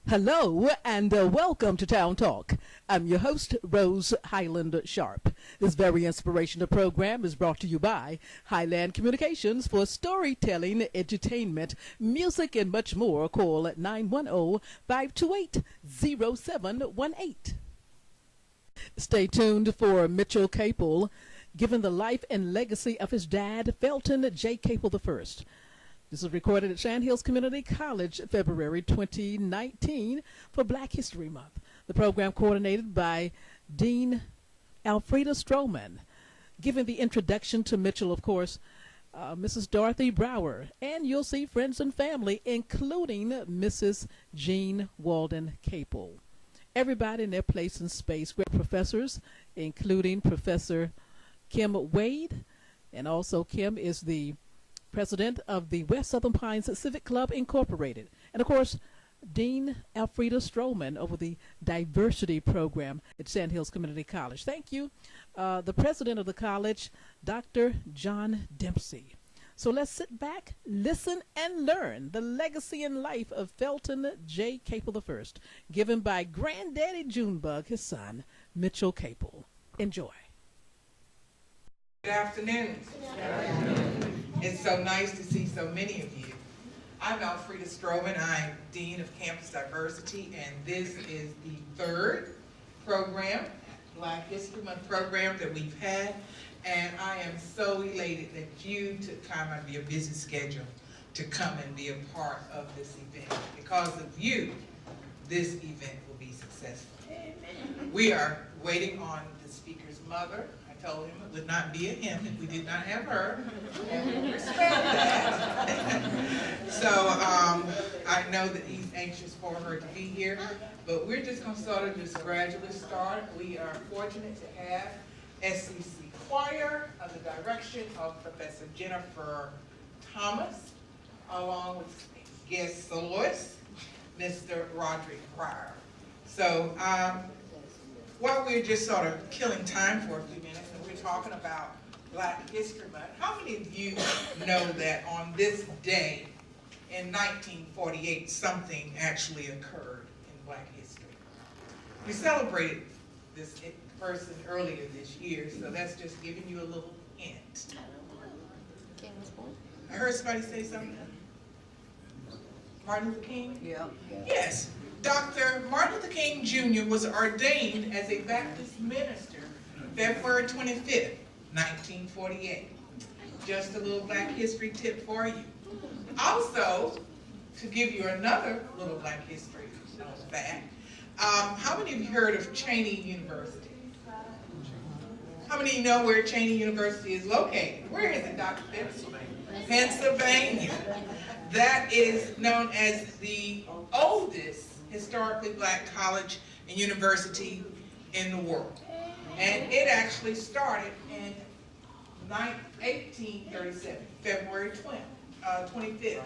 Hello and welcome to Town Talk. I'm your host, Rose Highland-Sharpe. This very inspirational program is brought to you by Highland Communications for storytelling, entertainment, music, and much more. Call at 910-528-0718. Stay tuned for Mitch Capel, given the life and legacy of his dad, Felton J. Capel I. This is recorded at Sandhills Community College, February 2019 for Black History Month. The program coordinated by Dean Alfreda Stroman. Giving the introduction to Mitchell, of course, Mrs. Dorothy Brower, and you'll see friends and family, including Mrs. Jean Walden Capel. Everybody in their place and space. Great professors, including Professor Kim Wade, and also Kim is the president of the West Southern Pines Civic Club Incorporated. And of course, Dean Alfreda Stroman over the diversity program at Sandhills Community College. Thank you. The president of the college, Dr. John Dempsey. So let's sit back, listen, and learn the legacy and life of Felton J. Capel I, given by Granddaddy Junebug, his son, Mitchell Capel. Enjoy. Good afternoon. Good afternoon. It's so nice to see so many of you. I'm Alfreda Stroman. I'm Dean of Campus Diversity, and this is the third program, Black History Month program that we've had. And I am so elated that you took time out of your busy schedule to come and be a part of this event. Because of you, this event will be successful. Amen. We are waiting on the speaker's mother. I told him it would not be a him if we did not have her, and we respect that. So I know that he's anxious for her to be here, but we're just going to sort of just gradually start. We are fortunate to have SCC Choir under the direction of Professor Jennifer Thomas, along with guest soloist, Mr. Roderick Pryor. So while we're just sort of killing time for a few minutes and we're talking about Black History Month, how many of you know that on this day in 1948 something actually occurred in Black history? We celebrated this person earlier this year, so that's just giving you a little hint. I heard somebody say something. Martin Luther King? Yeah. Yes. Dr. Martin Luther King Jr. was ordained as a Baptist minister February 25th, 1948. Just a little Black history tip for you. Also, to give you another little Black history fact, how many of you heard of Cheyney University? How many of you know where Cheyney University is located? Where is it, Dr. Dempsey? Pennsylvania. That is known as the oldest historically Black college and university in the world. And it actually started in 1837, February 25th,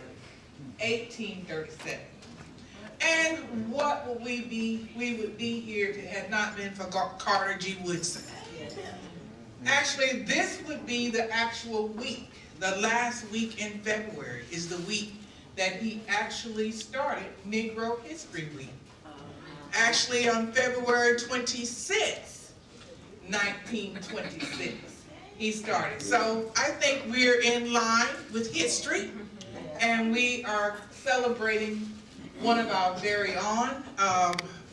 1837. And what would we be? We would be here if it had not been for Carter G. Woodson. Actually, this would be the actual week. The last week in February is the week that he actually started Negro History Week. Actually, on February 26, 1926, he started. So I think we're in line with history, and we are celebrating one of our very own,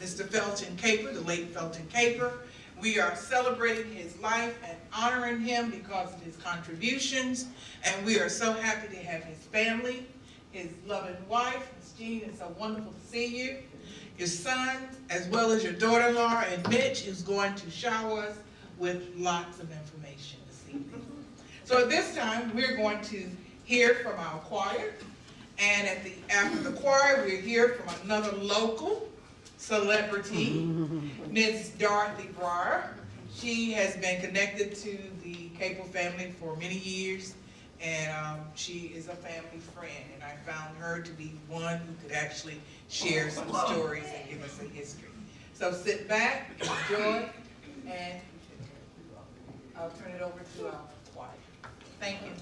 Mr. Felton Capel, the late Felton Capel. We are celebrating his life and honoring him because of his contributions, and we are so happy to have his family, his loving wife, Miss Jean. It's so wonderful to see you. Your son, as well as your daughter-in-law, and Mitch is going to shower us with lots of information this evening. So at this time, we're going to hear from our choir, and after the choir, we'll hear from another local celebrity, Miss Dorothy Brower. She has been connected to the Capel family for many years, and she is a family friend, and I found her to be one who could actually share some stories and give us a history. So sit back, enjoy, and I'll turn it over to our choir. Thank you.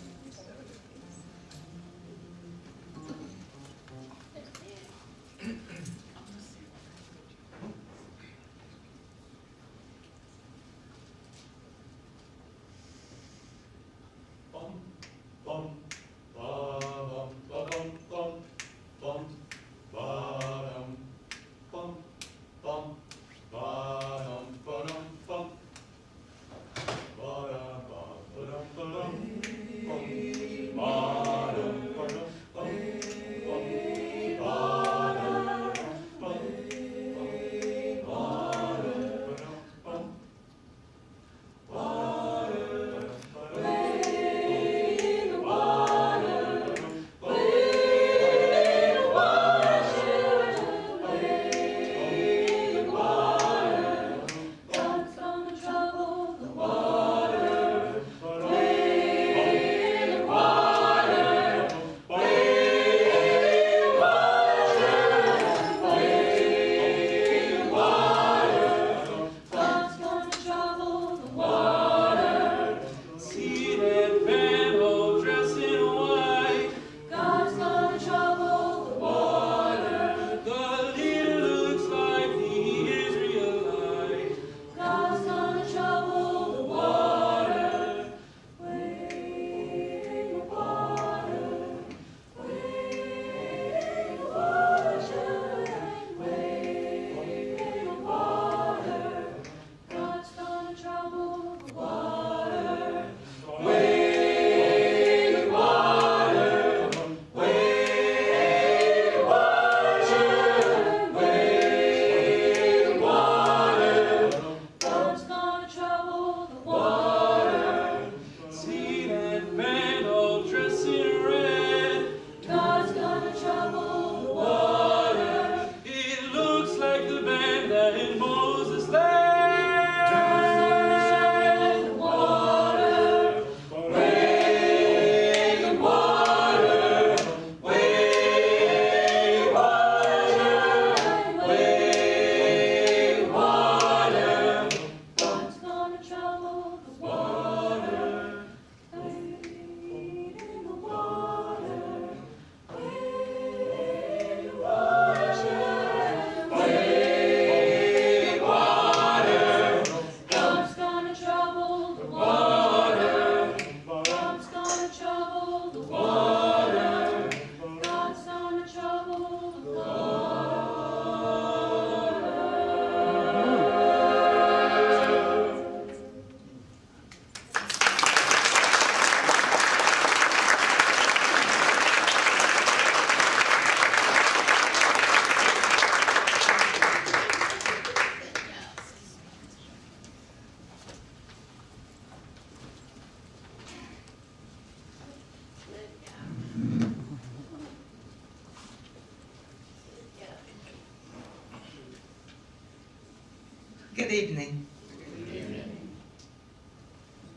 Good evening.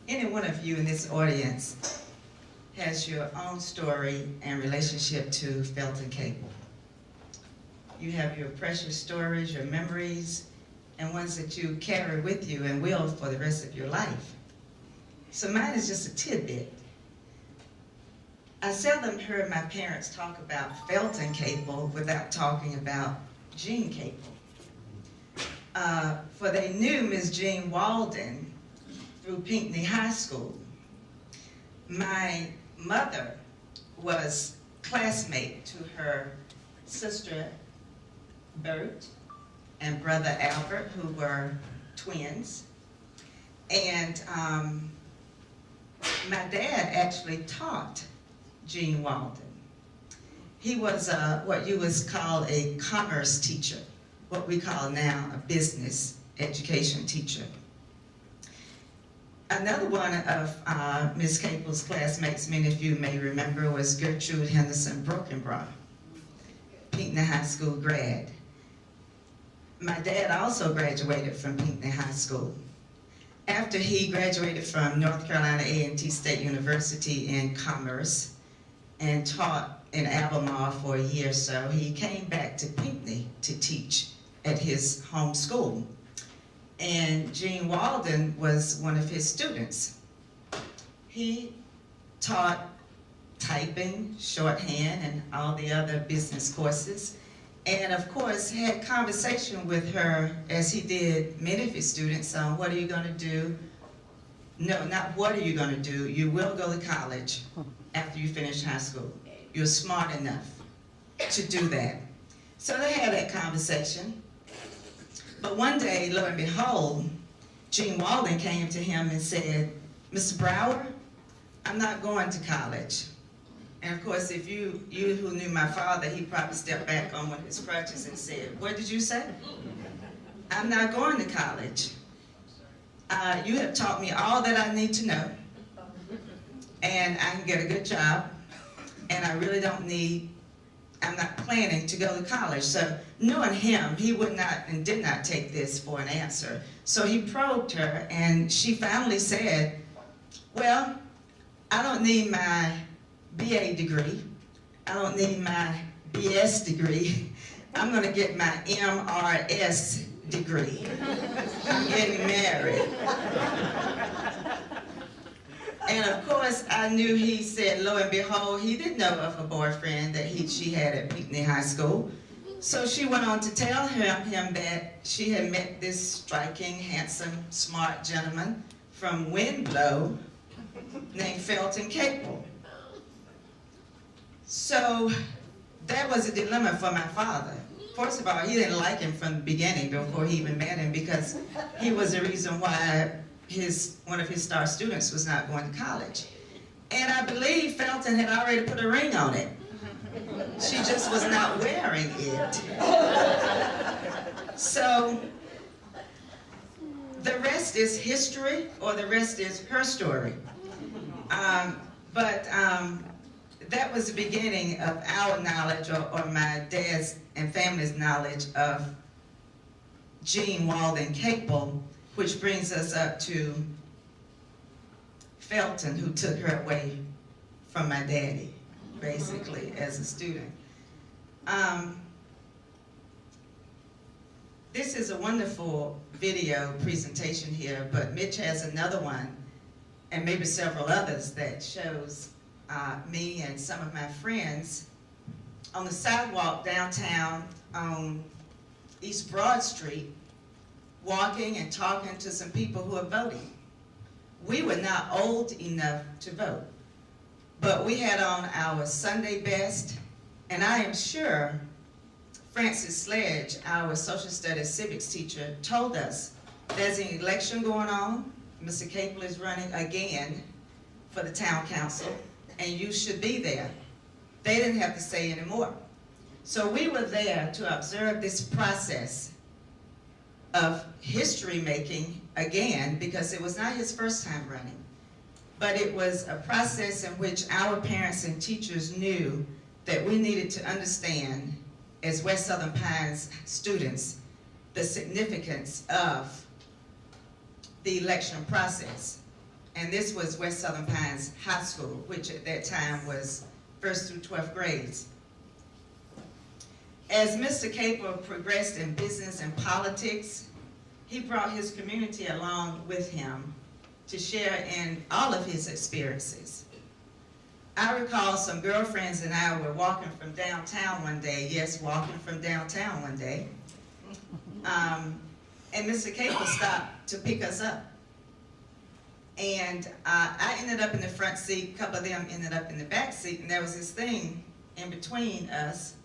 Any one of you in this audience has your own story and relationship to Felton Capel. You have your precious stories, your memories, and ones that you carry with you and will for the rest of your life. So mine is just a tidbit. I seldom heard my parents talk about Felton Capel without talking about Jean Capel. For they knew Miss Jean Walden through Pinckney High School. My mother was classmate to her sister Bert and brother Albert, who were twins. And my dad actually taught Jean Walden. He was what you would call a commerce teacher, what we call now a business education teacher. Another one of Ms. Capel's classmates, many of you may remember, was Gertrude Henderson Brokenbrough, Pinckney High School grad. My dad also graduated from Pinckney High School. After he graduated from North Carolina A&T State University in Commerce and taught in Albemarle for a year or so, he came back to Pinckney to teach at his home school. And Jean Walden was one of his students. He taught typing, shorthand, and all the other business courses. And of course, had conversation with her, as he did many of his students, on what are you going to do? No, not what are you going to do. You will go to college after you finish high school. You're smart enough to do that. So they had that conversation. But one day, lo and behold, Jean Walden came to him and said, Mr. Brower, I'm not going to college. And of course, if you who knew my father, he probably stepped back on one of his crutches and said, what did you say? I'm not going to college. You have taught me all that I need to know, and I can get a good job, and I really don't need, I'm not planning to go to college. So knowing him, he would not and did not take this for an answer. So he probed her, and she finally said, well, I don't need my BA degree. I don't need my BS degree. I'm going to get my MRS degree. I'm getting married. And of course, I knew he said, lo and behold, he didn't know of a boyfriend that she had at Pinckney High School. So she went on to tell him that she had met this striking, handsome, smart gentleman from Windblow named Felton Capel. So that was a dilemma for my father. First of all, he didn't like him from the beginning before he even met him, because he was the reason why one of his star students was not going to college. And I believe Felton had already put a ring on it. She just was not wearing it. So the rest is history, or the rest is her story. That was the beginning of our knowledge, or my dad's and family's knowledge of Jean Walden Capel, which brings us up to Felton, who took her away from my daddy, basically, as a student. This is a wonderful video presentation here, but Mitch has another one, and maybe several others, that shows me and some of my friends on the sidewalk downtown on East Broad Street, walking and talking to some people who are voting. We were not old enough to vote, but we had on our Sunday best, and I am sure Francis Sledge, our social studies civics teacher, told us there's an election going on. Mr. Capel is running again for the town council, and you should be there. They didn't have to say anymore. So we were there to observe this process of history making again, because it was not his first time running, but it was a process in which our parents and teachers knew that we needed to understand, as West Southern Pines students, the significance of the election process. And this was West Southern Pines High School, which at that time was 1st through 12th grades. As Mr. Capel progressed in business and politics, he brought his community along with him to share in all of his experiences. I recall some girlfriends and I were walking from downtown one day, yes, walking from downtown one day, and Mr. Capel stopped to pick us up. And I ended up in the front seat, a couple of them ended up in the back seat, and there was this thing in between us.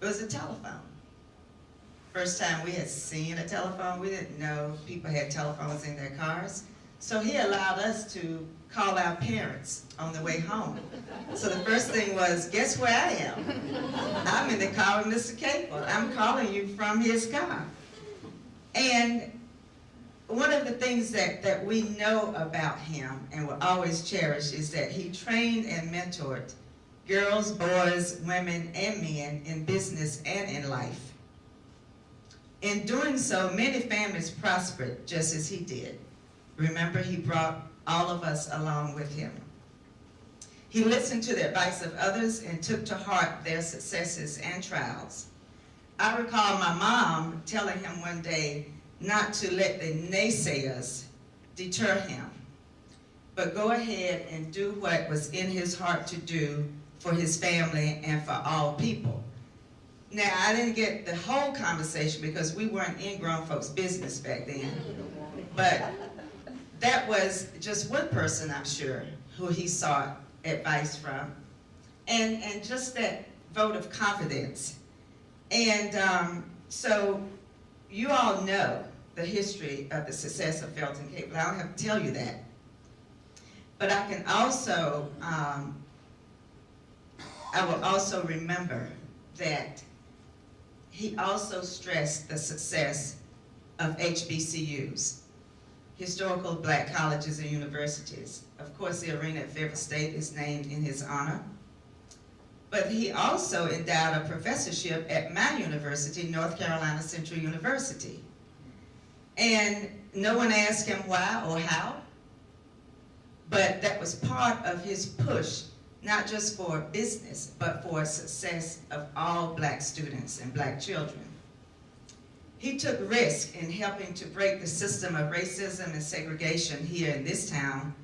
It was a telephone. First time we had seen a telephone. We didn't know people had telephones in their cars. So he allowed us to call our parents on the way home. So the first thing was, guess where I am? I'm in the car with Mr. Capel. I'm calling you from his car. And one of the things that we know about him and will always cherish is that he trained and mentored girls, boys, women, and men in business and in life. In doing so, many families prospered just as he did. Remember, he brought all of us along with him. He listened to the advice of others and took to heart their successes and trials. I recall my mom telling him one day not to let the naysayers deter him, but go ahead and do what was in his heart to do for his family and for all people. Now, I didn't get the whole conversation because we weren't in grown folks' business back then, but that was just one person, I'm sure, who he sought advice from, and just that vote of confidence. And so you all know the history of the success of Felton Capel. I don't have to tell you that. But I can also, I will also remember that he also stressed the success of HBCUs, historical black colleges and universities. Of course, the arena at Fairfield State is named in his honor. But he also endowed a professorship at my university, North Carolina Central University. And no one asked him why or how, but that was part of his push, not just for business, but for success of all black students and black children. He took risk in helping to break the system of racism and segregation here in this town.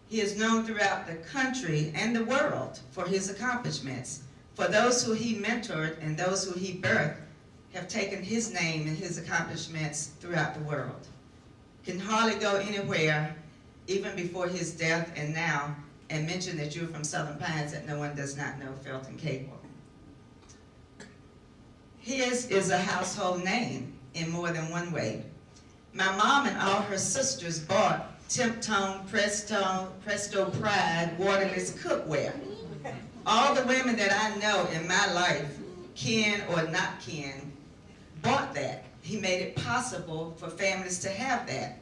He is known throughout the country and the world for his accomplishments. For those who he mentored and those who he birthed have taken his name and his accomplishments throughout the world. Can hardly go anywhere, even before his death and now, and mention that you're from Southern Pines, that no one does not know Felton Capel. His is a household name in more than one way. My mom and all her sisters bought Temptone, Presto Pride, waterless cookware. All the women that I know in my life, kin or not kin, bought that. He made it possible for families to have that.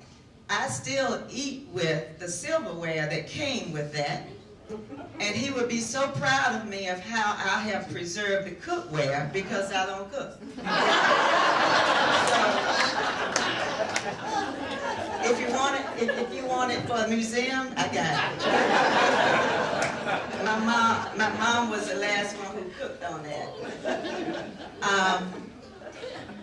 I still eat with the silverware that came with that, and he would be so proud of me of how I have preserved the cookware because I don't cook. So, if you want it for a museum, I got it. My mom was the last one who cooked on that.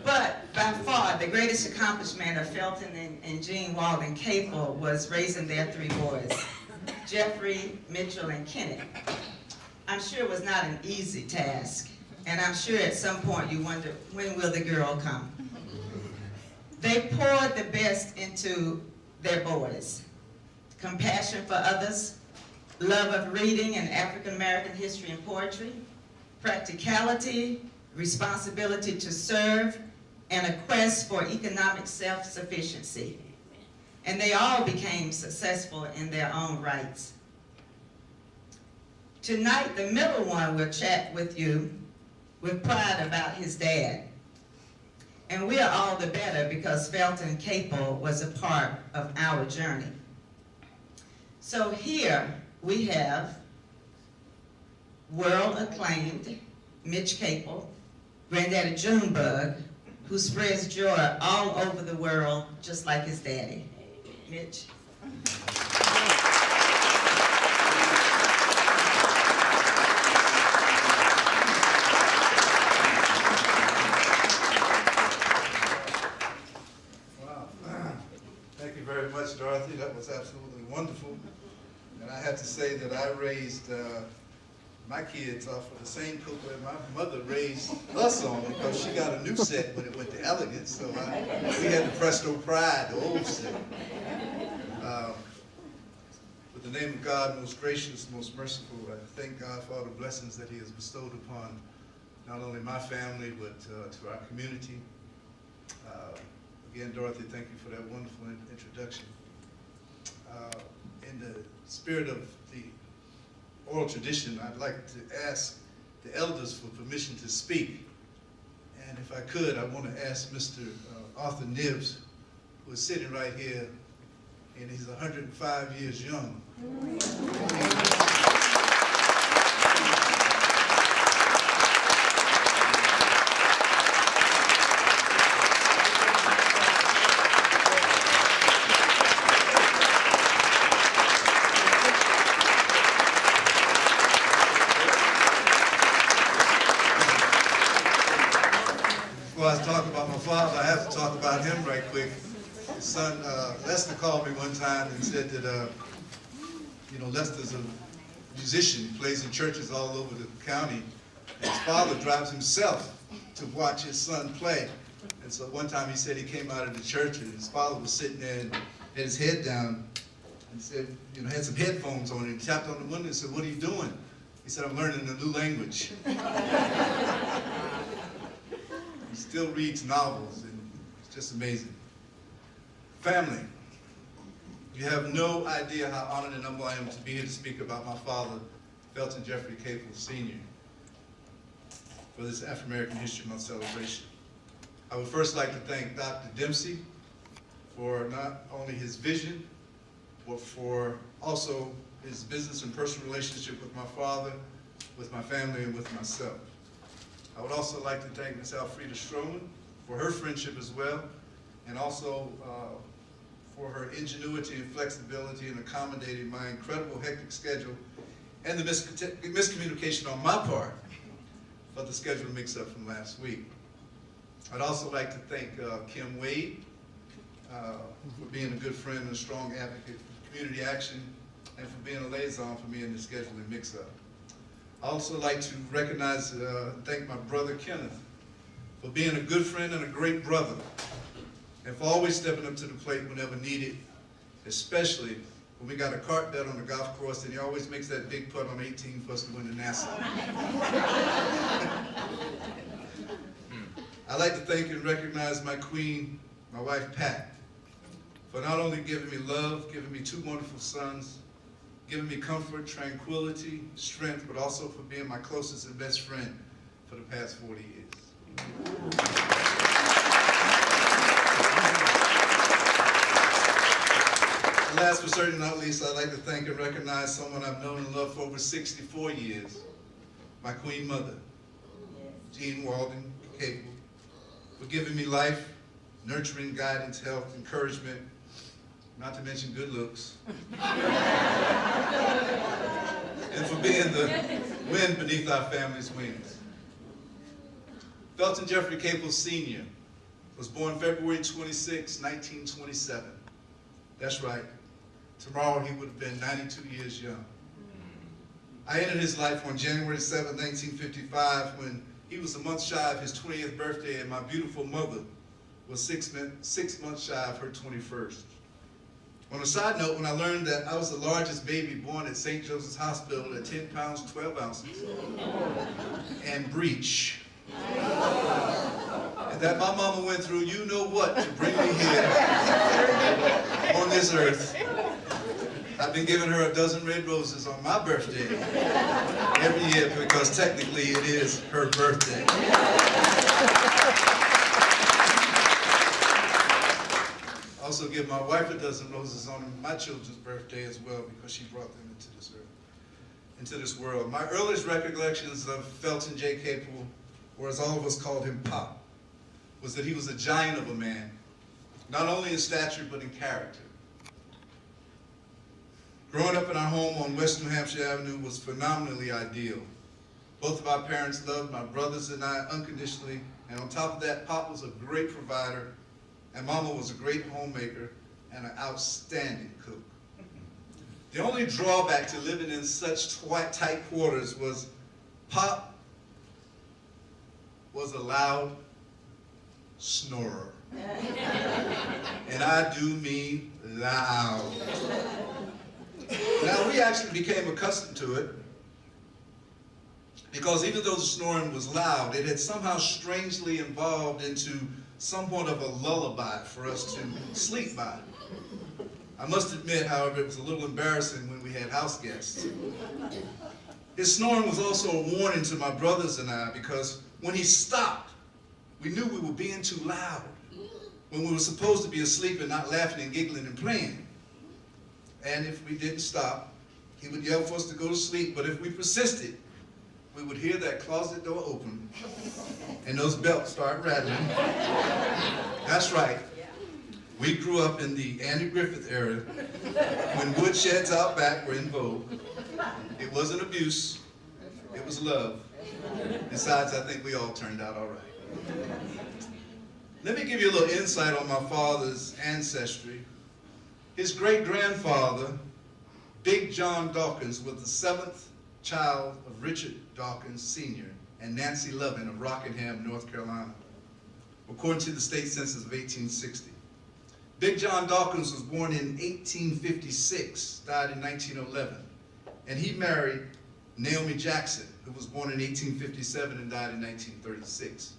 But by far, the greatest accomplishment of Felton and Jean Walden Capel was raising their three boys, Jeffrey, Mitchell, and Kenneth. I'm sure it was not an easy task, and I'm sure at some point you wonder, when will the girl come? They poured the best into their boys. Compassion for others, love of reading and African American history and poetry, practicality, responsibility to serve, and a quest for economic self-sufficiency. And they all became successful in their own rights. Tonight, the middle one will chat with you with pride about his dad. And we are all the better because Felton Capel was a part of our journey. So here we have world-acclaimed Mitch Capel, Granddaddy Junebug, who spreads joy all over the world just like his daddy. Mitch. Wow. Thank you very much, Dorothy. That was absolutely wonderful. And I have to say that I raised my kids off of the same cooker that my mother raised us on, because she got a new set when it went to Elegance. So we had the Presto Pride, the old set. With the name of God, most gracious, most merciful, I thank God for all the blessings that He has bestowed upon not only my family, but to our community. Again, Dorothy, thank you for that wonderful introduction. In the spirit of the oral tradition, I'd like to ask the elders for permission to speak. And if I could, I want to ask Mr. Arthur Nibbs, who is sitting right here, and he's 105 years young. Before I talk about my father, I have to talk about him right quick. His son, Lester, called me one time and said that, you know, Lester's a musician. He plays in churches all over the county. And his father drives himself to watch his son play. And so one time he said he came out of the church and his father was sitting there and had his head down and said, you know, had some headphones on, and he tapped on the window and said, "What are you doing?" He said, "I'm learning a new language." He still reads novels, and it's just amazing. Family, you have no idea how honored and humble I am to be here to speak about my father, Felton Jeffrey Capel, Sr., for this African-American History Month celebration. I would first like to thank Dr. Dempsey for not only his vision, but for also his business and personal relationship with my father, with my family, and with myself. I would also like to thank Ms. Alfreda Stroman for her friendship as well, and also for her ingenuity and flexibility in accommodating my incredible hectic schedule and the miscommunication on my part for the schedule mix-up from last week. I'd also like to thank Kim Wade for being a good friend and a strong advocate for community action, and for being a liaison for me in the scheduling mix-up. I'd also like to recognize and thank my brother Kenneth for being a good friend and a great brother, and for always stepping up to the plate whenever needed, especially when we got a cart bet on the golf course and he always makes that big putt on 18 for us to win the NASA. I'd like to thank and recognize my queen, my wife Pat, for not only giving me love, giving me two wonderful sons, giving me comfort, tranquility, strength, but also for being my closest and best friend for the past 40 years. And last but certainly not least, I'd like to thank and recognize someone I've known and loved for over 64 years, my queen mother, Jean Walden Capel, for giving me life, nurturing, guidance, health, encouragement, not to mention good looks, and for being the wind beneath our family's wings. Felton Jeffrey Capel Sr. was born February 26, 1927. That's right. Tomorrow he would have been 92 years young. I entered his life on January 7, 1955, when he was a month shy of his 20th birthday, and my beautiful mother was 6 months shy of her 21st. On a side note, when I learned that I was the largest baby born at St. Joseph's Hospital at 10 pounds, 12 ounces, and breech, and that my mama went through you know what to bring me here on this earth, I've been giving her a dozen red roses on my birthday every year, because technically it is her birthday. Also give my wife a dozen roses on my children's birthday as well, because she brought them into this earth, into this world. My earliest recollections of Felton J. Capel, or as all of us called him, Pop, was that he was a giant of a man, not only in stature but in character. Growing up in our home on West New Hampshire Avenue was phenomenally ideal. Both of our parents loved my brothers and I unconditionally, and on top of that, Pop was a great provider, and Mama was a great homemaker and an outstanding cook. The only drawback to living in such tight quarters was Pop was a loud snorer. And I do mean loud. Now, we actually became accustomed to it because even though the snoring was loud, it had somehow strangely evolved into somewhat of a lullaby for us to sleep by. I must admit, however, it was a little embarrassing when we had house guests. His snoring was also a warning to my brothers and I because when he stopped, we knew we were being too loud when we were supposed to be asleep and not laughing and giggling and playing. And if we didn't stop, he would yell for us to go to sleep, but if we persisted, we would hear that closet door open and those belts start rattling. That's right. We grew up in the Andy Griffith era when woodsheds out back were in vogue. It wasn't abuse, it was love. Besides, I think we all turned out all right. Let me give you a little insight on my father's ancestry. His great-grandfather, Big John Dawkins, was the seventh child of Richard Dawkins Sr. and Nancy Lovin of Rockingham, North Carolina, according to the state census of 1860. Big John Dawkins was born in 1856, died in 1911, and he married Naomi Jackson, who was born in 1857 and died in 1936.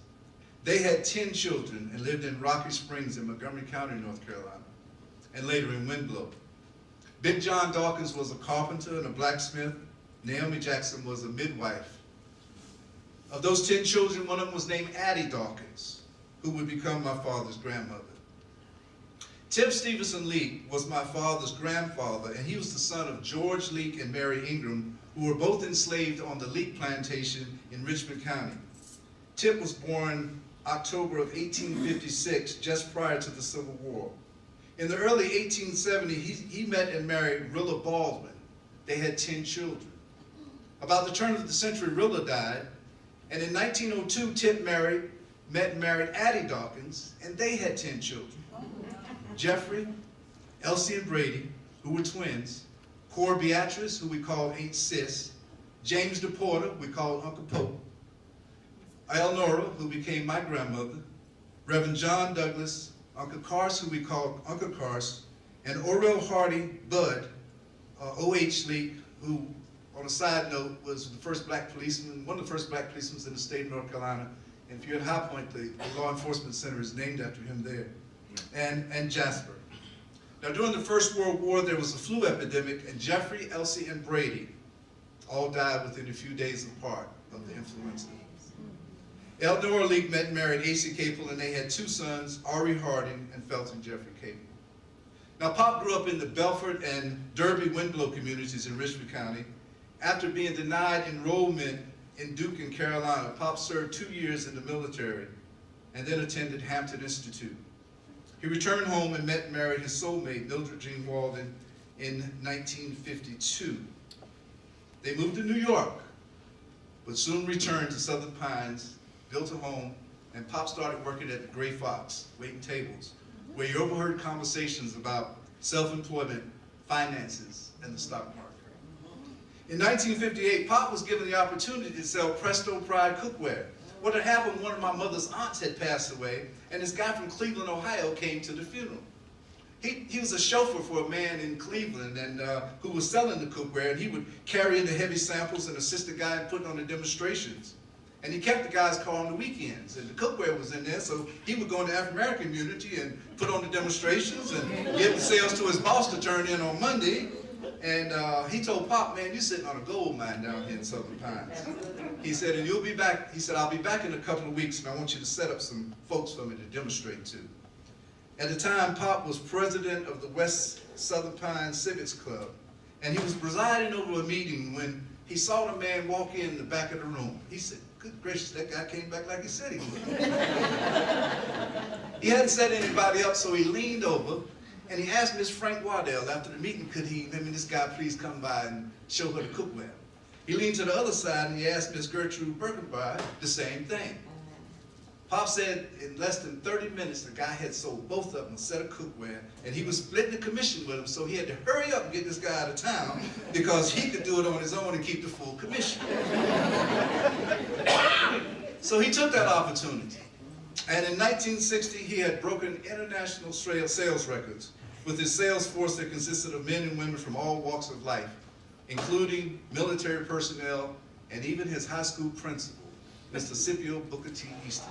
They had 10 children and lived in Rocky Springs in Montgomery County, North Carolina, and later in Windblow. Big John Dawkins was a carpenter and a blacksmith. Naomi Jackson was a midwife. Of those 10 children, one of them was named Addie Dawkins, who would become my father's grandmother. Tim Stevenson Leake was my father's grandfather, and he was the son of George Leake and Mary Ingram, who were both enslaved on the Leake plantation in Richmond County. Tip was born October of 1856, just prior to the Civil War. In the early 1870s, he met and married Rilla Baldwin. They had 10 children. About the turn of the century, Rilla died, and in 1902, Tip met and married Addie Dawkins, and they had 10 children. Jeffrey, Elsie, and Brady, who were twins, Cora Beatrice, who we called Aunt Sis, James DePorter, we called Uncle Pope, Eleanora, who became my grandmother, Reverend John Douglas, Uncle Cars, who we called Uncle Cars, and Orell Hardy Budd, O.H. Leake, who, on a side note, was the first black policeman, one of the first black policemen in the state of North Carolina. And if you're at High Point, the Law Enforcement Center is named after him there. And Jasper. Now, during the First World War, there was a flu epidemic, and Jeffrey, Elsie, and Brady all died within a few days apart of the influenza. Eleanor Leake met and married A.C. Capel, and they had 2 sons, Ari Harding and Felton Jeffrey Capel. Now, Pop grew up in the Belford and Derby-Windblow communities in Richmond County. After being denied enrollment in Duke and Carolina, Pop served 2 years in the military and then attended Hampton Institute. He returned home and met and married his soulmate, Mildred Jean Walden, in 1952. They moved to New York, but soon returned to Southern Pines, built a home, and Pop started working at the Gray Fox, waiting tables, where he overheard conversations about self-employment, finances, and the stock market. In 1958, Pop was given the opportunity to sell Presto Pride cookware. What had happened, one of my mother's aunts had passed away, and this guy from Cleveland, Ohio came to the funeral. He was a chauffeur for a man in Cleveland and who was selling the cookware, and he would carry in the heavy samples and assist the guy in putting on the demonstrations. And he kept the guy's car on the weekends, and the cookware was in there, so he would go in the African-American community and put on the demonstrations and give the sales to his boss to turn in on Monday. And he told Pop, man, you're sitting on a gold mine down here in Southern Pines. He said, and you'll be back. He said, I'll be back in a couple of weeks, and I want you to set up some folks for me to demonstrate to. At the time, Pop was president of the West Southern Pines Civics Club, and he was presiding over a meeting when he saw the man walk in the back of the room. He said, good gracious, that guy came back like he said he would. He hadn't set anybody up, so he leaned over, And he asked Miss Frank Waddell after the meeting, could him and this guy please come by and show her the cookware. He leaned to the other side and he asked Miss Gertrude Birkenbauer the same thing. Pop said in less than 30 minutes, the guy had sold both of them a set of cookware, and he was splitting the commission with him, so he had to hurry up and get this guy out of town because he could do it on his own and keep the full commission. So he took that opportunity. And in 1960, he had broken international sales records with his sales force that consisted of men and women from all walks of life, including military personnel and even his high school principal, Mr. Scipio Booker T. Easton.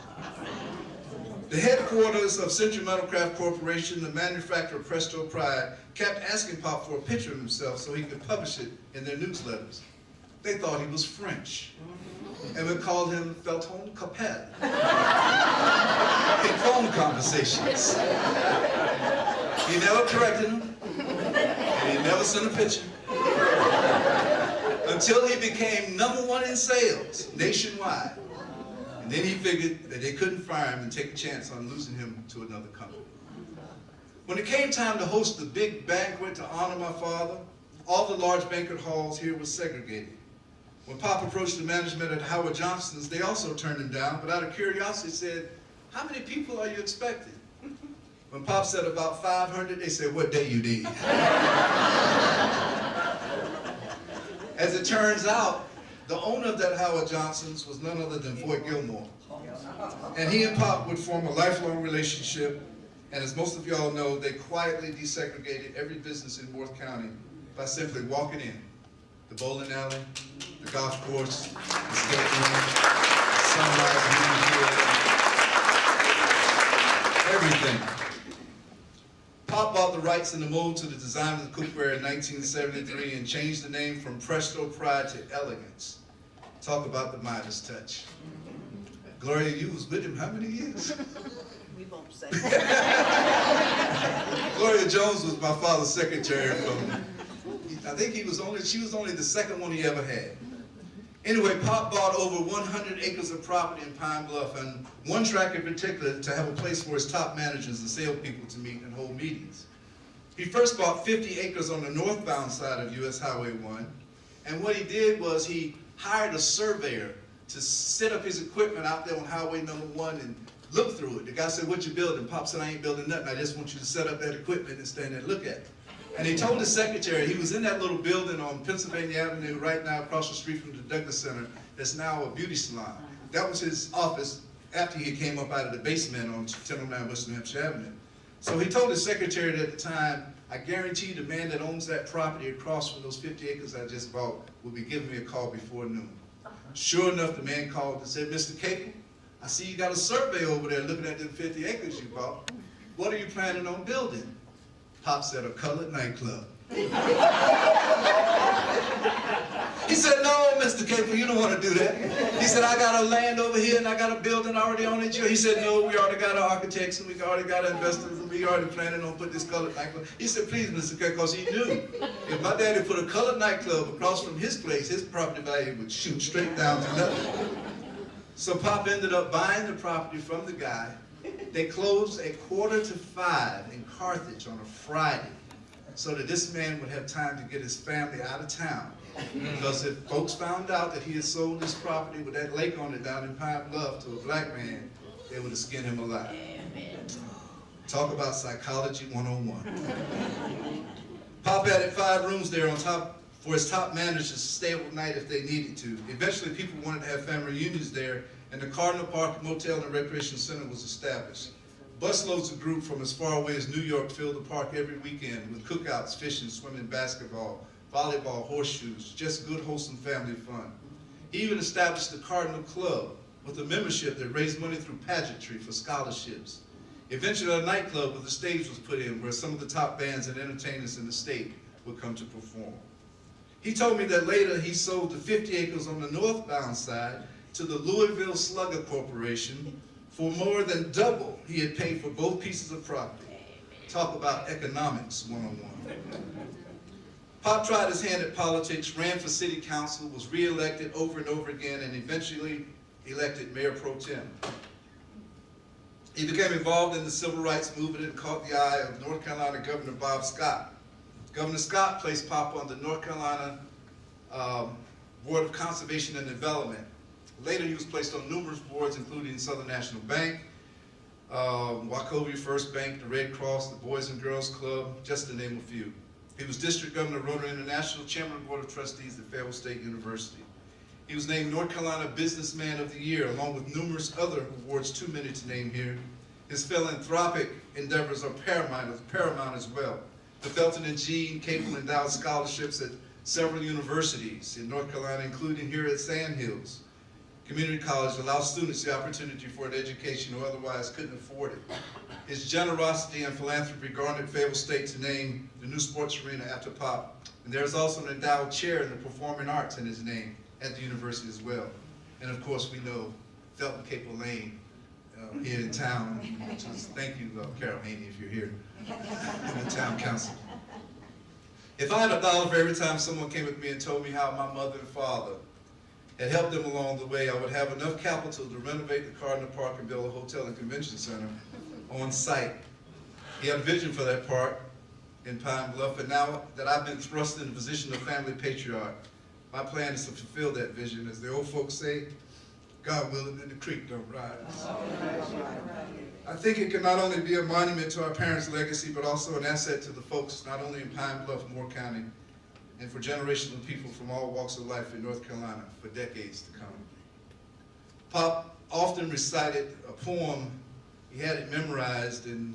The headquarters of Century Metalcraft Corporation, the manufacturer of Presto Pride, kept asking Pop for a picture of himself so he could publish it in their newsletters. They thought he was French, and we called him Felton Capel in phone conversations. He never corrected him, and he never sent a picture. Until he became #1 in sales nationwide. And then he figured that they couldn't fire him and take a chance on losing him to another company. When it came time to host the big banquet to honor my father, all the large banquet halls here were segregated. When Pop approached the management at Howard Johnson's, they also turned him down, but out of curiosity said, "How many people are you expecting?" When Pop said about 500, they said, "What day you need?" As it turns out, the owner of that Howard Johnson's was none other than Floyd Gilmore. And he and Pop would form a lifelong relationship, and as most of y'all know, they quietly desegregated every business in Worth County by simply walking in. The bowling alley, the golf course, the skate room, sunrise movie theater, everything. Pop bought the rights and the mold to the design of the cookware in 1973 and changed the name from Presto Pride to Elegance. Talk about the Midas touch. Gloria, you was with him how many years? We won't say. Gloria Jones was my father's secretary from, I think she was only the second one he ever had. Anyway, Pop bought over 100 acres of property in Pine Bluff, and one tract in particular to have a place for his top managers and salespeople to meet and hold meetings. He first bought 50 acres on the northbound side of US Highway 1, and what he did was he hired a surveyor to set up his equipment out there on Highway number 1 and look through it. The guy said, "What you building?" Pop said, "I ain't building nothing. I just want you to set up that equipment and stand there and look at it." And he told his secretary, he was in that little building on Pennsylvania Avenue right now across the street from the Douglas Center that's now a beauty salon. That was his office after he came up out of the basement on 1009 West New Hampshire Avenue. So he told his secretary at the time, "I guarantee the man that owns that property across from those 50 acres I just bought will be giving me a call before noon." Sure enough, the man called and said, "Mr. Capel, I see you got a survey over there looking at the 50 acres you bought. What are you planning on building?" Pop said, "A colored nightclub." He said, "No, Mr. Capel, you don't want to do that." He said, "I got a land over here and I got a building already on it." He said, "No, we already got our architects and we already got our investors and we already planning on putting this colored nightclub." He said, "Please, Mr. Capel," because he knew if my daddy put a colored nightclub across from his place, his property value would shoot straight down to nothing. So Pop ended up buying the property from the guy. They closed at 4:45 in Carthage on a Friday so that this man would have time to get his family out of town. Because if folks found out that he had sold his property with that lake on it down in Pine Bluff to a black man, they would have skinned him alive. Talk about psychology 101. Pop added 5 rooms there on top for his top managers to stay overnight if they needed to. Eventually people wanted to have family reunions there, and the Cardinal Park Motel and Recreation Center was established. Busloads of groups from as far away as New York filled the park every weekend with cookouts, fishing, swimming, basketball, volleyball, horseshoes, just good, wholesome family fun. He even established the Cardinal Club with a membership that raised money through pageantry for scholarships. Eventually a nightclub with a stage was put in where some of the top bands and entertainers in the state would come to perform. He told me that later he sold the 50 acres on the northbound side to the Louisville Slugger Corporation for more than double he had paid for both pieces of property. Talk about economics 101. Pop tried his hand at politics, ran for city council, was re-elected over and over again, and eventually elected mayor pro tem. He became involved in the civil rights movement and caught the eye of North Carolina Governor Bob Scott. Governor Scott placed Papa on the North Carolina Board of Conservation and Development. Later, he was placed on numerous boards, including Southern National Bank, Wachovia First Bank, the Red Cross, the Boys and Girls Club, just to name a few. He was District Governor of Rotary International, Chairman of the Board of Trustees at Fayetteville State University. He was named North Carolina Businessman of the Year, along with numerous other awards, too many to name here. His philanthropic endeavors are paramount as well. The Felton and Jean Capel endowed scholarships at several universities in North Carolina, including here at Sand Hills Community College, allows students the opportunity for an education who otherwise couldn't afford it. His generosity and philanthropy garnered Fayetteville State to name the new sports arena after Pop. And there's also an endowed chair in the performing arts in his name at the university as well. And of course, we know Felton Capel Lane here in town, which is, thank you, Carol Haney, if you're here, in the town council. If I had $1 for every time someone came with me and told me how my mother and father had helped them along the way, I would have enough capital to renovate the Cardinal Park and build a hotel and convention center on site. He had a vision for that park in Pine Bluff, and now that I've been thrust in the position of family patriarch, my plan is to fulfill that vision. As the old folks say, God willing, and the creek don't rise. I think it can not only be a monument to our parents' legacy, but also an asset to the folks, not only in Pine Bluff, Moore County, and for generations of people from all walks of life in North Carolina for decades to come. Pop often recited a poem. He had it memorized, and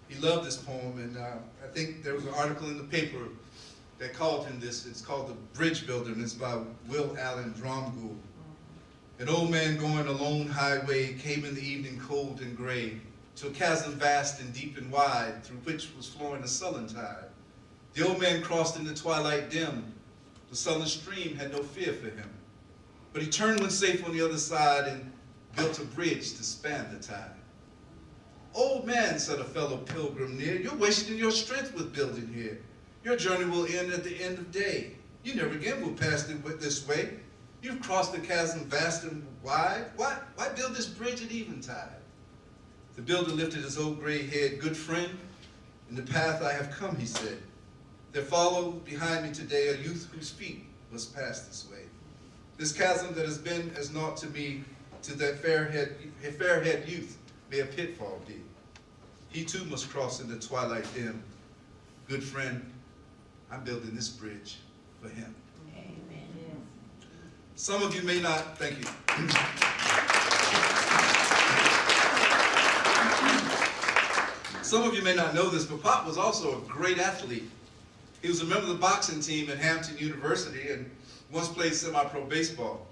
he loved this poem, and I think there was an article in the paper that called him this. It's called The Bridge Builder, and it's by Will Allen Dromgoole. An old man going a lone highway came in the evening cold and gray to a chasm vast and deep and wide through which was flowing a sullen tide. The old man crossed in the twilight dim. The sullen stream had no fear for him. But he turned when safe on the other side and built a bridge to span the tide. Old man, said a fellow pilgrim near, you're wasting your strength with building here. Your journey will end at the end of day. You never again will pass it this way. You've crossed the chasm vast and wide. Why build this bridge at eventide? The builder lifted his old gray head. Good friend, in the path I have come, he said. There followed behind me today a youth whose feet must pass this way. This chasm that has been as naught to me, to that fair-haired youth, may a pitfall be. He too must cross in the twilight dim. Good friend, I'm building this bridge for him. Amen. Some of you may not, thank you. Some of you may not know this, but Pop was also a great athlete. He was a member of the boxing team at Hampton University and once played semi-pro baseball.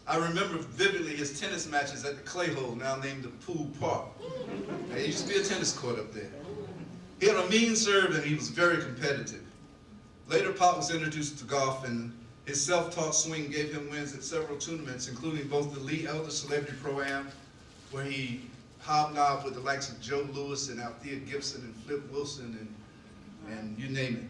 I remember vividly his tennis matches at the Clay Hole, now named the Pool Park. There used to be a tennis court up there. He had a mean serve and he was very competitive. Later, Pop was introduced to golf, and his self-taught swing gave him wins at several tournaments, including both the Lee Elder Celebrity Pro-Am, where he hobnobbed with the likes of Joe Louis and Althea Gibson and Flip Wilson and you name it.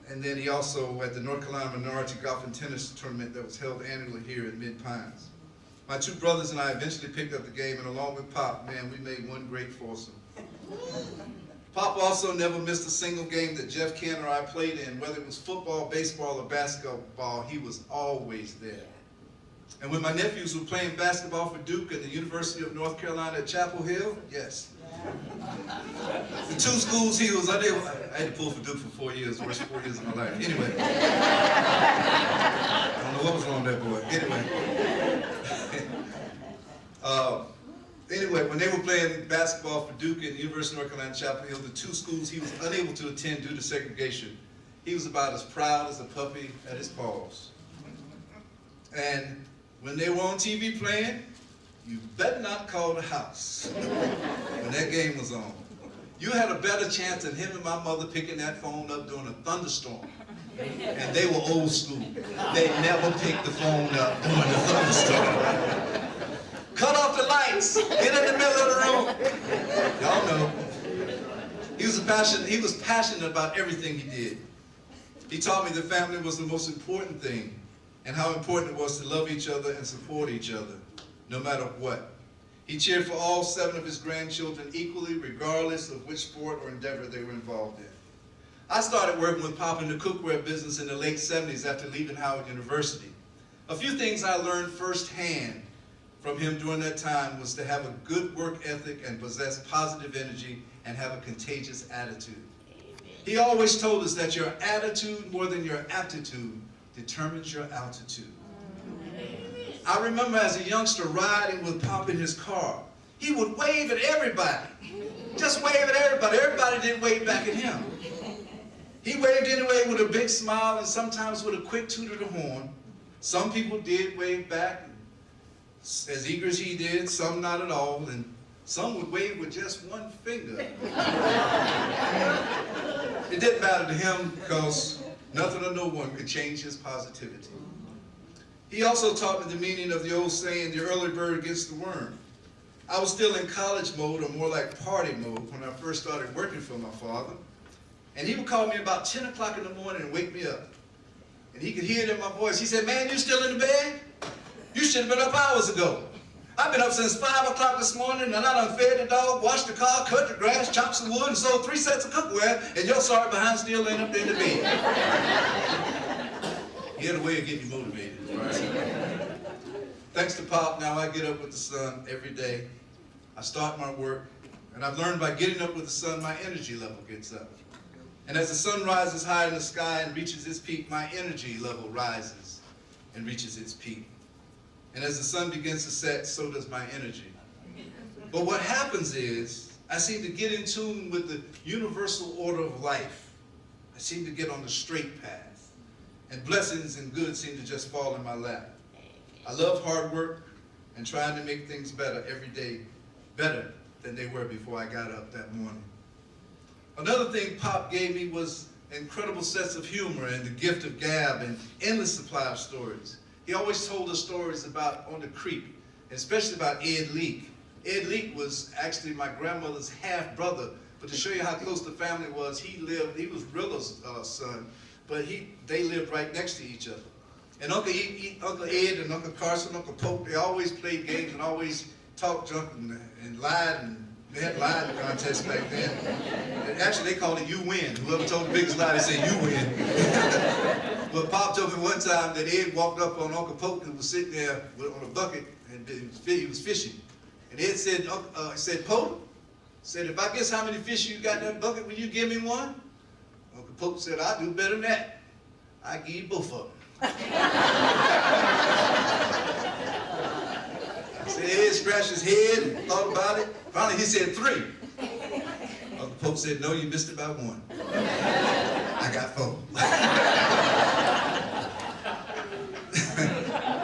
And then he also at the North Carolina Minority Golf and Tennis Tournament that was held annually here at Mid-Pines. My two brothers and I eventually picked up the game, and along with Pop, man, we made one great foursome. Pop also never missed a single game that Jeff Ken or I played in, whether it was football, baseball, or basketball, he was always there. And when my nephews were playing basketball for Duke at the University of North Carolina at Chapel Hill, yes. The two schools he was unable, I had to pull for Duke for 4 years, the worst 4 years of my life. Anyway. I don't know what was wrong with that boy. Anyway, when they were playing basketball for Duke and the University of North Carolina, Chapel Hill, the two schools he was unable to attend due to segregation, he was about as proud as a puppy at his paws. And when they were on TV playing, you better not call the house when that game was on. You had a better chance than him and my mother picking that phone up during a thunderstorm. And they were old school. They never picked the phone up during a thunderstorm. Cut off the lights. Get in the middle of the room. Y'all know. He was passionate about everything he did. He taught me that family was the most important thing and how important it was to love each other and support each other, no matter what. He cheered for all 7 of his grandchildren equally, regardless of which sport or endeavor they were involved in. I started working with Pop in the cookware business in the late 70s after leaving Howard University. A few things I learned firsthand from him during that time was to have a good work ethic and possess positive energy and have a contagious attitude. He always told us that your attitude more than your aptitude determines your altitude. I remember as a youngster riding with Pop in his car. He would wave at everybody. Just wave at everybody. Everybody didn't wave back at him. He waved anyway with a big smile and sometimes with a quick toot of the horn. Some people did wave back as eager as he did, some not at all, and some would wave with just one finger. It didn't matter to him because nothing or no one could change his positivity. He also taught me the meaning of the old saying, the early bird gets the worm. I was still in college mode, or more like party mode, when I first started working for my father. And he would call me about 10 o'clock in the morning and wake me up. And he could hear it in my voice. He said, "Man, you still in the bed? You should have been up hours ago. I've been up since 5 o'clock this morning, and I done fed the dog, washed the car, cut the grass, chopped some wood, and sold 3 sets of cookware, and your sorry behind still laying up there in the bed." He had a way of getting you motivated, right? Thanks to Pop, now I get up with the sun every day. I start my work, and I've learned by getting up with the sun, my energy level gets up. And as the sun rises high in the sky and reaches its peak, my energy level rises and reaches its peak. And as the sun begins to set, so does my energy. But what happens is, I seem to get in tune with the universal order of life. I seem to get on the straight path. And blessings and good seem to just fall in my lap. I love hard work and trying to make things better every day, better than they were before I got up that morning. Another thing Pop gave me was an incredible sense of humor and the gift of gab and endless supply of stories. He always told us stories about on the creek, especially about Ed Leek. Ed Leek was actually my grandmother's half-brother, but to show you how close the family was, he was Rilla's son, but they lived right next to each other. And Uncle Ed and Uncle Carson, Uncle Pope, they always played games and always talked junk and lied, and they had lying contests back then. And actually, they called it "you win." Whoever told the biggest lie, they said "you win." But Pop told me one time that Ed walked up on Uncle Pope, who was sitting there on a bucket, and he was fishing. And Ed said, "Pope," said, "if I guess how many fish you got in that bucket, will you give me one?" Uncle Pope said, "I'll do better than that. I give you both of them." So Ed scratched his head and thought about it. Finally, he said 3. Uncle Pope said, "No, you missed it by 1. I got 4.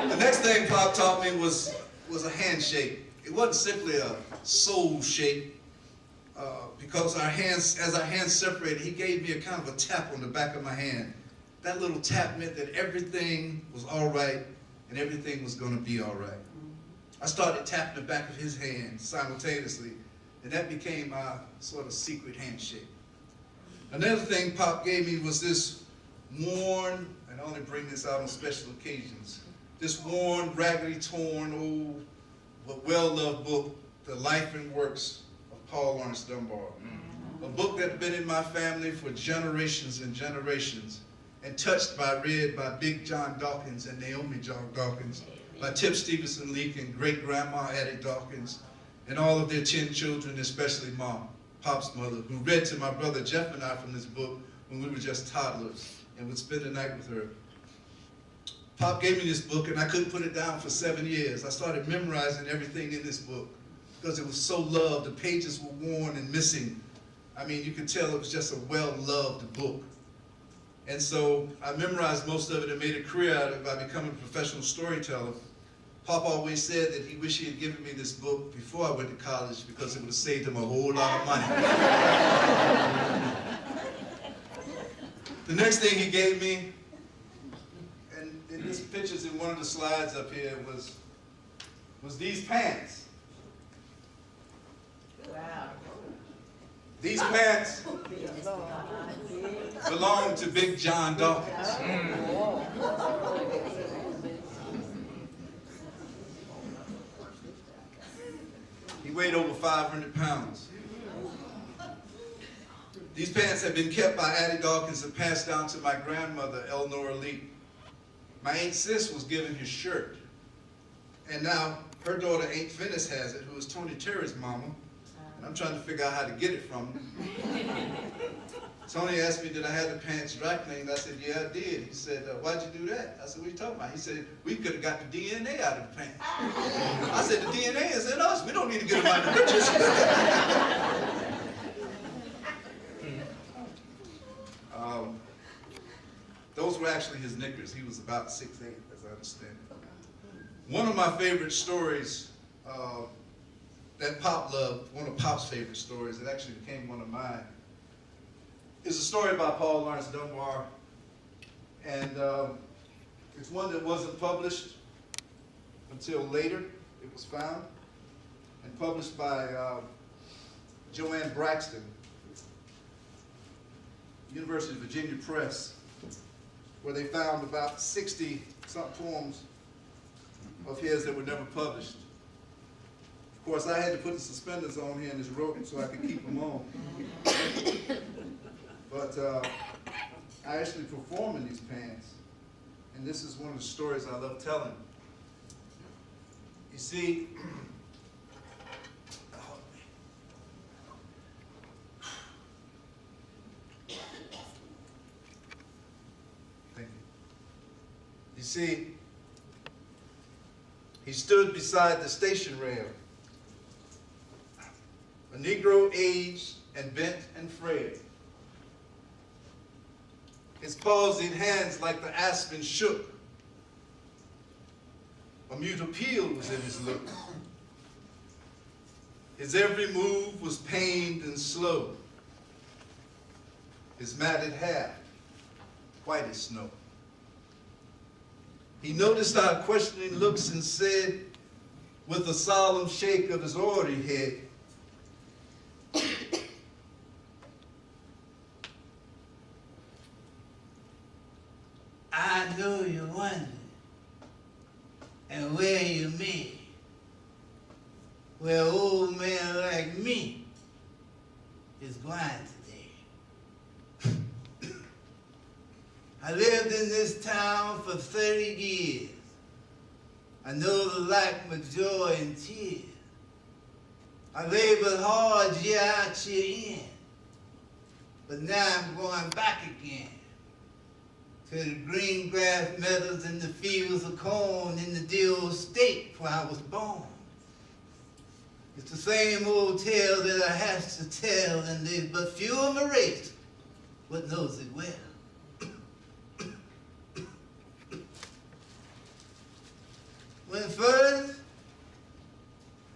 The next thing Pop taught me was a handshake. It wasn't simply a soul shake, because as our hands separated, he gave me a kind of a tap on the back of my hand. That little tap meant that everything was all right and everything was going to be all right. I started tapping the back of his hand simultaneously, and that became my sort of secret handshake. Another thing Pop gave me was this worn, and I only bring this out on special occasions, this worn, raggedy, torn, old, but well-loved book, The Life and Works of Paul Laurence Dunbar. A book that had been in my family for generations and generations, and read by Big John Dawkins and Naomi John Dawkins, by Tip Stevenson Leak and great-grandma Addie Dawkins, and all of their 10 children, especially Mom, Pop's mother, who read to my brother Jeff and I from this book when we were just toddlers and would spend the night with her. Pop gave me this book, and I couldn't put it down for 7 years. I started memorizing everything in this book because it was so loved. The pages were worn and missing. I mean, you could tell it was just a well-loved book. And so I memorized most of it and made a career out of it by becoming a professional storyteller. Pop always said that he wished he had given me this book before I went to college because it would have saved him a whole lot of money. The next thing he gave me, and this picture's in one of the slides up here, was these pants. Wow. These pants belong to Big John Dawkins. weighed over 500 pounds. These pants had been kept by Addie Dawkins and passed down to my grandmother, Eleanor Lee. My Aunt Sis was given his shirt. And now her daughter, Aunt Phyllis, has it, who is Tony Terry's mama. And I'm trying to figure out how to get it from him. Tony asked me, did I have the pants dry cleaned? I said, yeah, I did. He said, why'd you do that? I said, what are you talking about? He said, we could have got the DNA out of the pants. I said, the DNA is in us. We don't need to get them out of the pictures. Those were actually his knickers. He was about 6'8", as I understand it. One of my favorite stories that Pop loved, one of Pop's favorite stories, it actually became one of mine, is a story by Paul Laurence Dunbar. And it's one that wasn't published until later. It was found and published by Joanne Braxton, University of Virginia Press, where they found about 60-something poems of his that were never published. Of course, I had to put the suspenders on here in this rope so I could keep them on. But I actually perform in these pants, and this is one of the stories I love telling. You see, you see, he stood beside the station rail, a Negro aged and bent and frail. His palsied hands like the aspen shook. A mute appeal was in his look. His every move was pained and slow. His matted hair, white as snow. He noticed our questioning looks and said, with a solemn shake of his orrery head, I know you're wondering, and where you mean, where old men like me is going today. I lived in this town for 30 years. I know the lack of joy and tears. I labored hard year out, year in. But now I'm going back again to the green grass meadows and the fields of corn in the dear old state where I was born. It's the same old tale that I have to tell, and there's but few of my race what knows it well. When first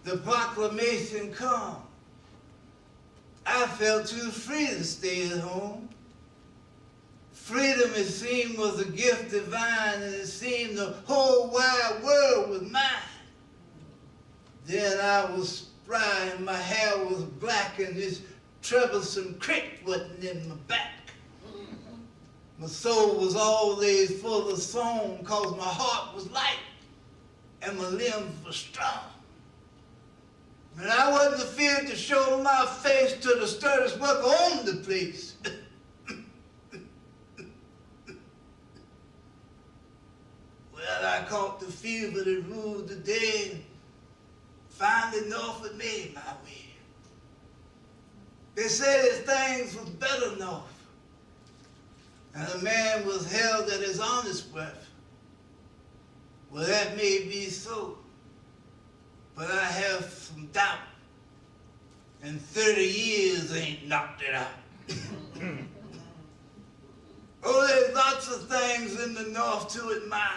the proclamation come, I felt too free to stay at home. Freedom, it seemed, was a gift divine, and it seemed the whole wide world was mine. Then I was spry, and my hair was black, and this troublesome crick wasn't in my back. My soul was always full of song, 'cause my heart was light, and my limbs were strong. And I wasn't afraid to show my face to the sturdiest worker on the place. Well, I caught the fever that ruled the day, finally Norfolk made my way. They said his things was better north, and a man was held at his honest worth. Well, that may be so, but I have some doubt, and 30 years ain't knocked it out. Oh, there's lots of things in the North to admire,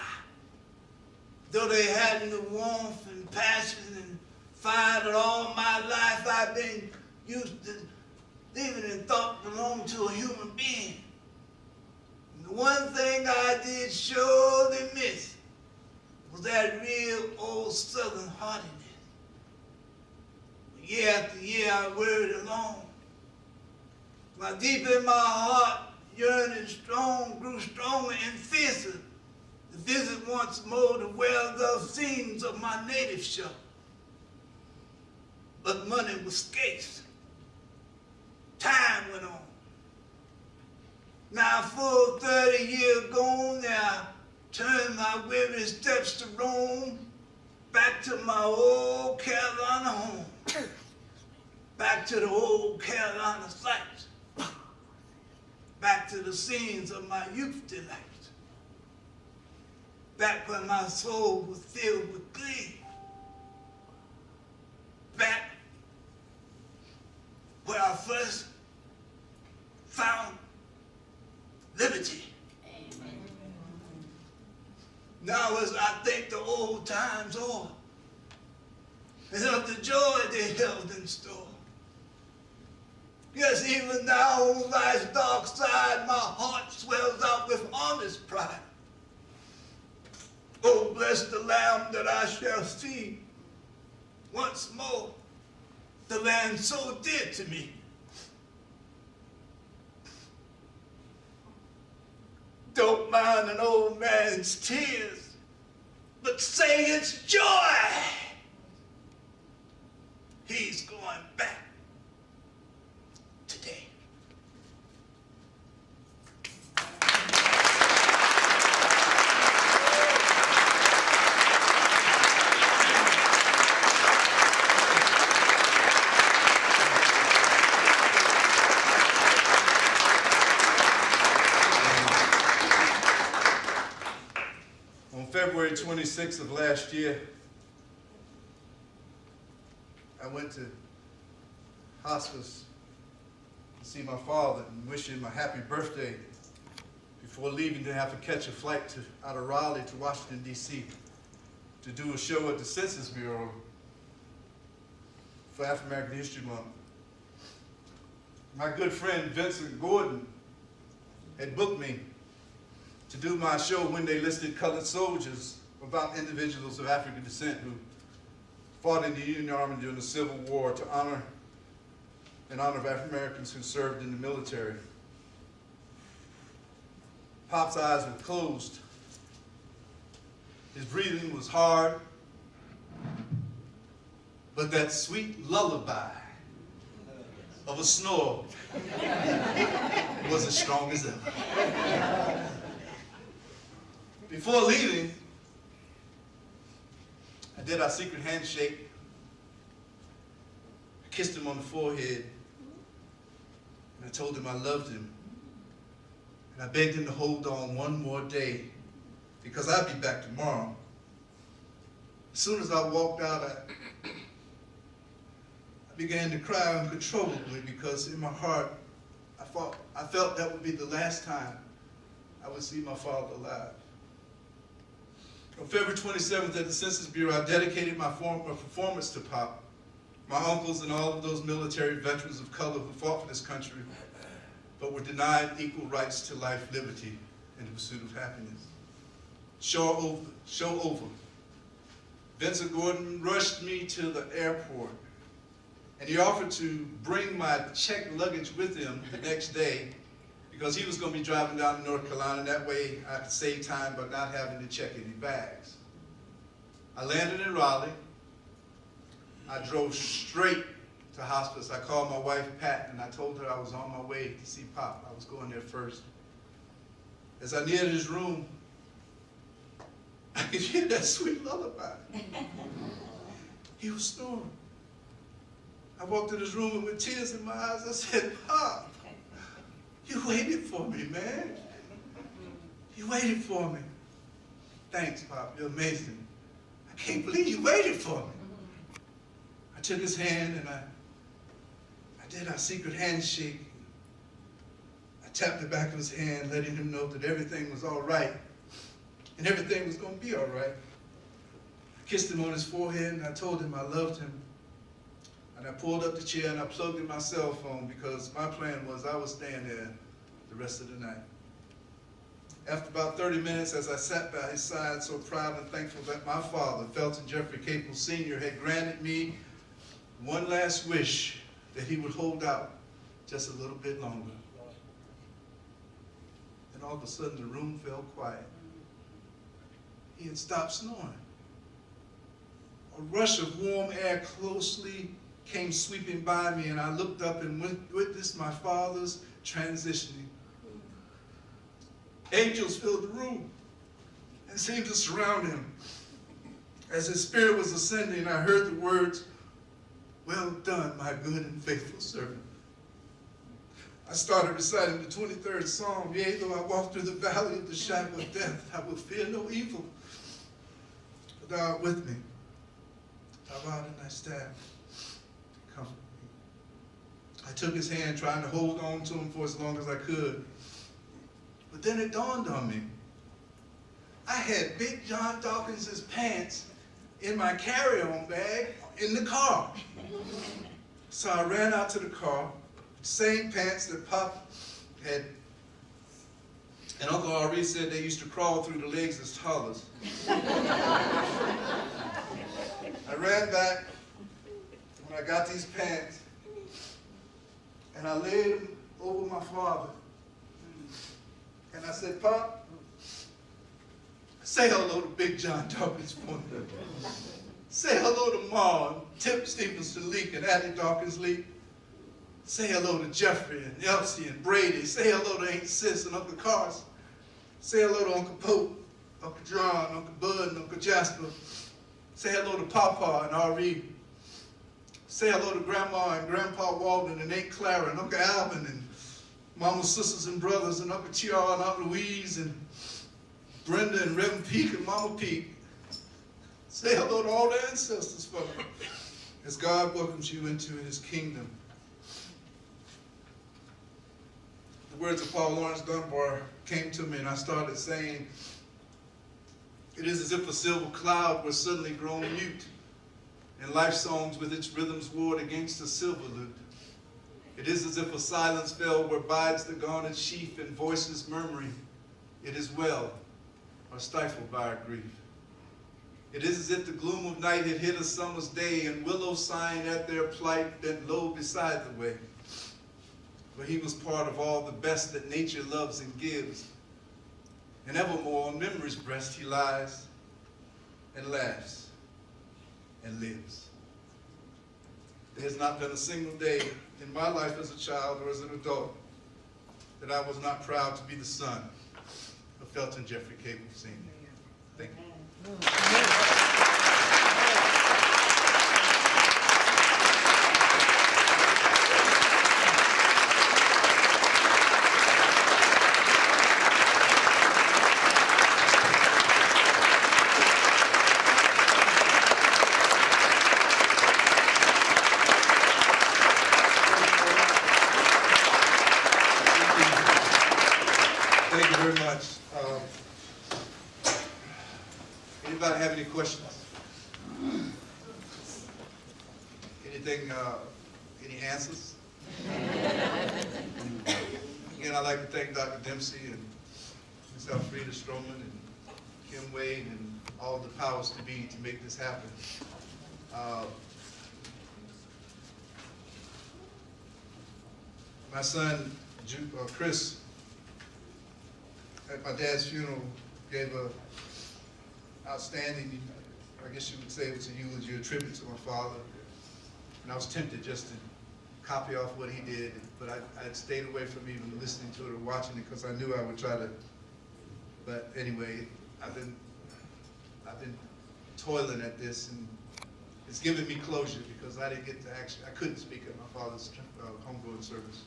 though they hadn't the warmth and passion and fire that all my life I've been used to living and thought belonged to a human being. And the one thing I did surely miss was that real old Southern heartiness. Year after year I worried along. My deep in my heart, yearning strong, grew stronger and fiercer to visit once more the well-loved scenes of my native shore. but money was scarce. Time went on. Now full 30 years gone, I turned my weary steps to roam back to my old Carolina home, back to the old Carolina sights, back to the scenes of my youth delights, back when my soul was filled with glee, back where I first found liberty. Amen. Now as I think the old times o'er, and of the joy they held in store, yes, even now on life's dark side, my heart swells out with honest pride. Oh, bless the Lamb that I shall see once more, the land so dear to me. Don't mind an old man's tears, but say it's joy. He's going back today. On February 26th of last year, I went to hospice to see my father and wish him a happy birthday before leaving to have to catch a flight out of Raleigh to Washington, D.C. to do a show at the Census Bureau for African American History Month. My good friend Vincent Gordon had booked me to do my show when they listed colored soldiers about individuals of African descent who fought in the Union Army during the Civil War in honor of African Americans who served in the military. Pop's eyes were closed. His breathing was hard, but that sweet lullaby of a snore was as strong as ever. Before leaving, I did our secret handshake. I kissed him on the forehead, and I told him I loved him. And I begged him to hold on one more day, because I'd be back tomorrow. As soon as I walked out, I began to cry uncontrollably, because in my heart, I felt that would be the last time I would see my father alive. On February 27th at the Census Bureau, I dedicated my performance to Pop, my uncles, and all of those military veterans of color who fought for this country, but were denied equal rights to life, liberty, and the pursuit of happiness. Show over. Vincent Gordon rushed me to the airport, and he offered to bring my checked luggage with him the next day, because he was going to be driving down to North Carolina. That way I could save time by not having to check any bags. I landed in Raleigh. I drove straight to hospice. I called my wife, Pat, and I told her I was on my way to see Pop. I was going there first. As I neared his room, I could hear that sweet lullaby. He was snoring. I walked in his room and with tears in my eyes, I said, Pop, you waited for me, man. You waited for me. Thanks, Pop. You're amazing. I can't believe you waited for me. I took his hand and I did our secret handshake. I tapped the back of his hand, letting him know that everything was all right and everything was going to be all right. I kissed him on his forehead and I told him I loved him. And I pulled up the chair and I plugged in my cell phone, because my plan was I would stand there the rest of the night. After about 30 minutes, as I sat by his side, so proud and thankful that my father, Felton Jeffrey Capel Sr., had granted me one last wish, that he would hold out just a little bit longer. And all of a sudden, the room fell quiet. He had stopped snoring. A rush of warm air closely came sweeping by me, and I looked up and witnessed my father's transitioning. Angels filled the room and seemed to surround him. As his spirit was ascending, I heard the words, "Well done, my good and faithful servant." I started reciting the 23rd Psalm. "Yea, though I walk through the valley of the shadow of death, I will fear no evil. For thou art with me. Thy rod and thy staff comfort me." I took his hand, trying to hold on to him for as long as I could. But then it dawned on me. I had Big John Dawkins' pants in my carry-on bag in the car. So I ran out to the car, same pants that Pop had. And Uncle Henri said they used to crawl through the legs as toddlers. I ran back when I got these pants, and I laid them over my father. And I said, "Pop, say hello to Big John Dawkins for me. Say hello to Ma and Tip Stevenson-Leak and Addie Dawkins-Leak. Say hello to Jeffrey and Elsie and Brady. Say hello to Aunt Sis and Uncle Carson. Say hello to Uncle Pope, Uncle John, Uncle Bud, and Uncle Jasper. Say hello to Papa and R.E. Say hello to Grandma and Grandpa Walden and Aunt Clara and Uncle Alvin and Mama's sisters and brothers and Uncle T.R. and Aunt Louise and Brenda and Reverend Peak and Mama Peak. Say hello to all the ancestors for me as God welcomes you into his kingdom." The words of Paul Lawrence Dunbar came to me, and I started saying, "It is as if a silver cloud were suddenly grown mute, and life songs with its rhythms warred against a silver lute. It is as if a silence fell where bides the garnered sheaf, and voices murmuring, 'It is well,' are stifled by our grief. It is as if the gloom of night had hit a summer's day, and willows sighing at their plight bent low beside the way. For he was part of all the best that nature loves and gives, and evermore on memory's breast he lies, and laughs, and lives." There has not been a single day in my life as a child or as an adult that I was not proud to be the son of Felton Jeffrey Capel Sr. Thank you. Thank you very much. Anybody have any questions? Anything, any answers? Again, I'd like to thank Dr. Dempsey and Ms. Alfreda, Stroman, and Kim Wade, and all the powers to be to make this happen. My son, Chris, at my dad's funeral, gave a outstanding, I guess you would say it was a eulogy, a tribute to my father. And I was tempted just to copy off what he did, but I stayed away from even listening to it or watching it because I knew I would try to. But anyway, I've been toiling at this, and it's given me closure because I didn't get to actually, I couldn't speak at my father's homegoing service,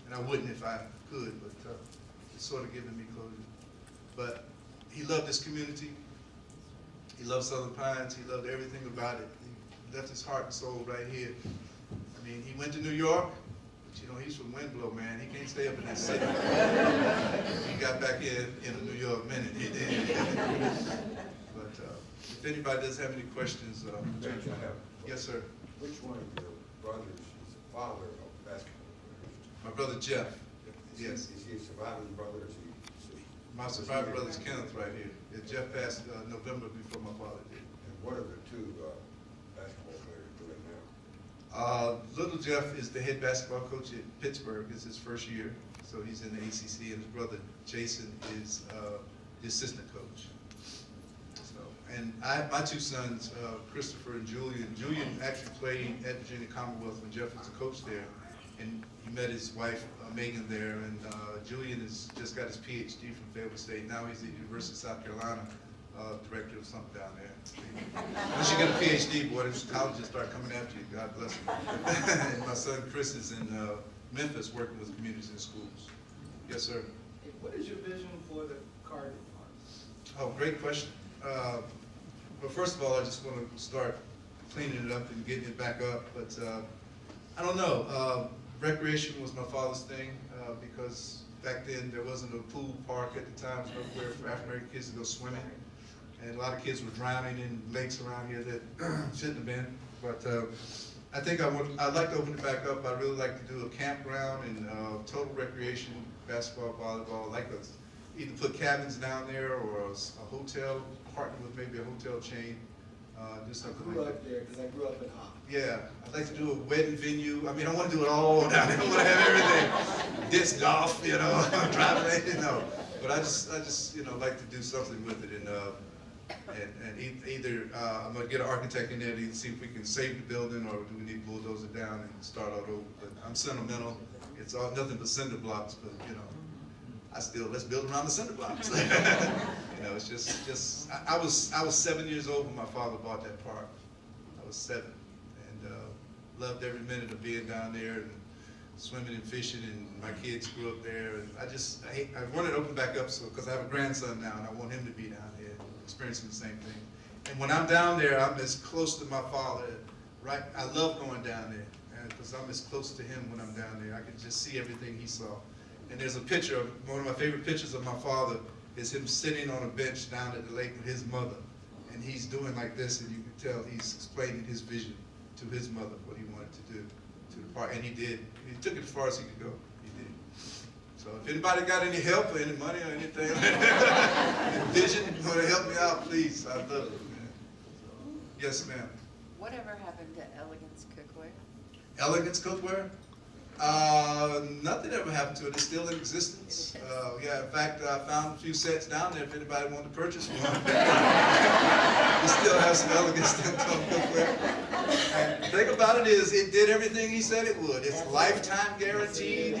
and I wouldn't if I could, but it's sort of given me closure. But he loved this community. He loved Southern Pines. He loved everything about it. He left his heart and soul right here. I mean, he went to New York, but you know, he's from Windblow, man. He can't stay up in that city. He got back here in a New York minute. He did. But if anybody does have any questions, yes, sir. Which one of your brothers is the father of basketball players? My brother Jeff. Yes. Is he a surviving brother? My surviving brother is Kenneth right here. Yeah, Jeff passed November before my father did. And what are the two basketball players doing now? Little Jeff is the head basketball coach at Pittsburgh. It's his first year, so he's in the ACC, and his brother Jason is the assistant coach. So, And I have my two sons, Christopher and Julian. Julian actually played at Virginia Commonwealth when Jeff was the coach there. And he met his wife, Megan, there. And Julian has just got his PhD from Fayetteville State. Now he's at the University of South Carolina, director of something down there. Once you get a PhD, boy, those colleges start coming after you. God bless them. And my son Chris is in Memphis working with communities and schools. Yes, sir. What is your vision for the Cardinal Park? Oh, great question. Well, first of all, I just want to start cleaning it up and getting it back up. But I don't know. Recreation was my father's thing because back then there wasn't a pool park at the time, nowhere for African American kids to go swimming. And a lot of kids were drowning in lakes around here that shouldn't have been. But I think I'd like to open it back up. I'd really like to do a campground and total recreation, basketball, volleyball. I'd like to either put cabins down there or a hotel, partner with maybe a hotel chain, do something like that. I grew up there because I grew up in Hop. Yeah, I'd like to do a wedding venue. I mean, I want to do it all down there. I want to have everything. Disc golf, you know, driving range, you know. But I just, you know, like to do something with it. And either I'm going to get an architect in there to see if we can save the building, or do we need to bulldoze it down and start all over. But I'm sentimental. It's all nothing but cinder blocks, but, you know, let's build around the cinder blocks. You know, it's just I was 7 years old when my father bought that park. I was 7, and loved every minute of being down there and swimming and fishing, and my kids grew up there. And I wanted to open back up because I have a grandson now, and I want him to be down there experiencing the same thing. And when I'm down there, I'm as close to my father. Right, I love going down there because I'm as close to him when I'm down there. I can just see everything he saw. And there's a picture, one of my favorite pictures of my father is him sitting on a bench down at the lake with his mother. And he's doing like this, and you can tell he's explaining his vision to his mother, what he wanted to do to the park. And he did. He took it as far as he could go. He did. So if anybody got any help or any money or anything, vision, want to help me out, please. I'd love it, man. So, yes, ma'am. Whatever happened to Elegance Cookware? Elegance Cookware? Nothing ever happened to it. It's still in existence. Yeah, in fact, I found a few sets down there if anybody wanted to purchase one. We still have some Elegance Cookware. And the thing about it is, it did everything he said it would. It's lifetime guaranteed.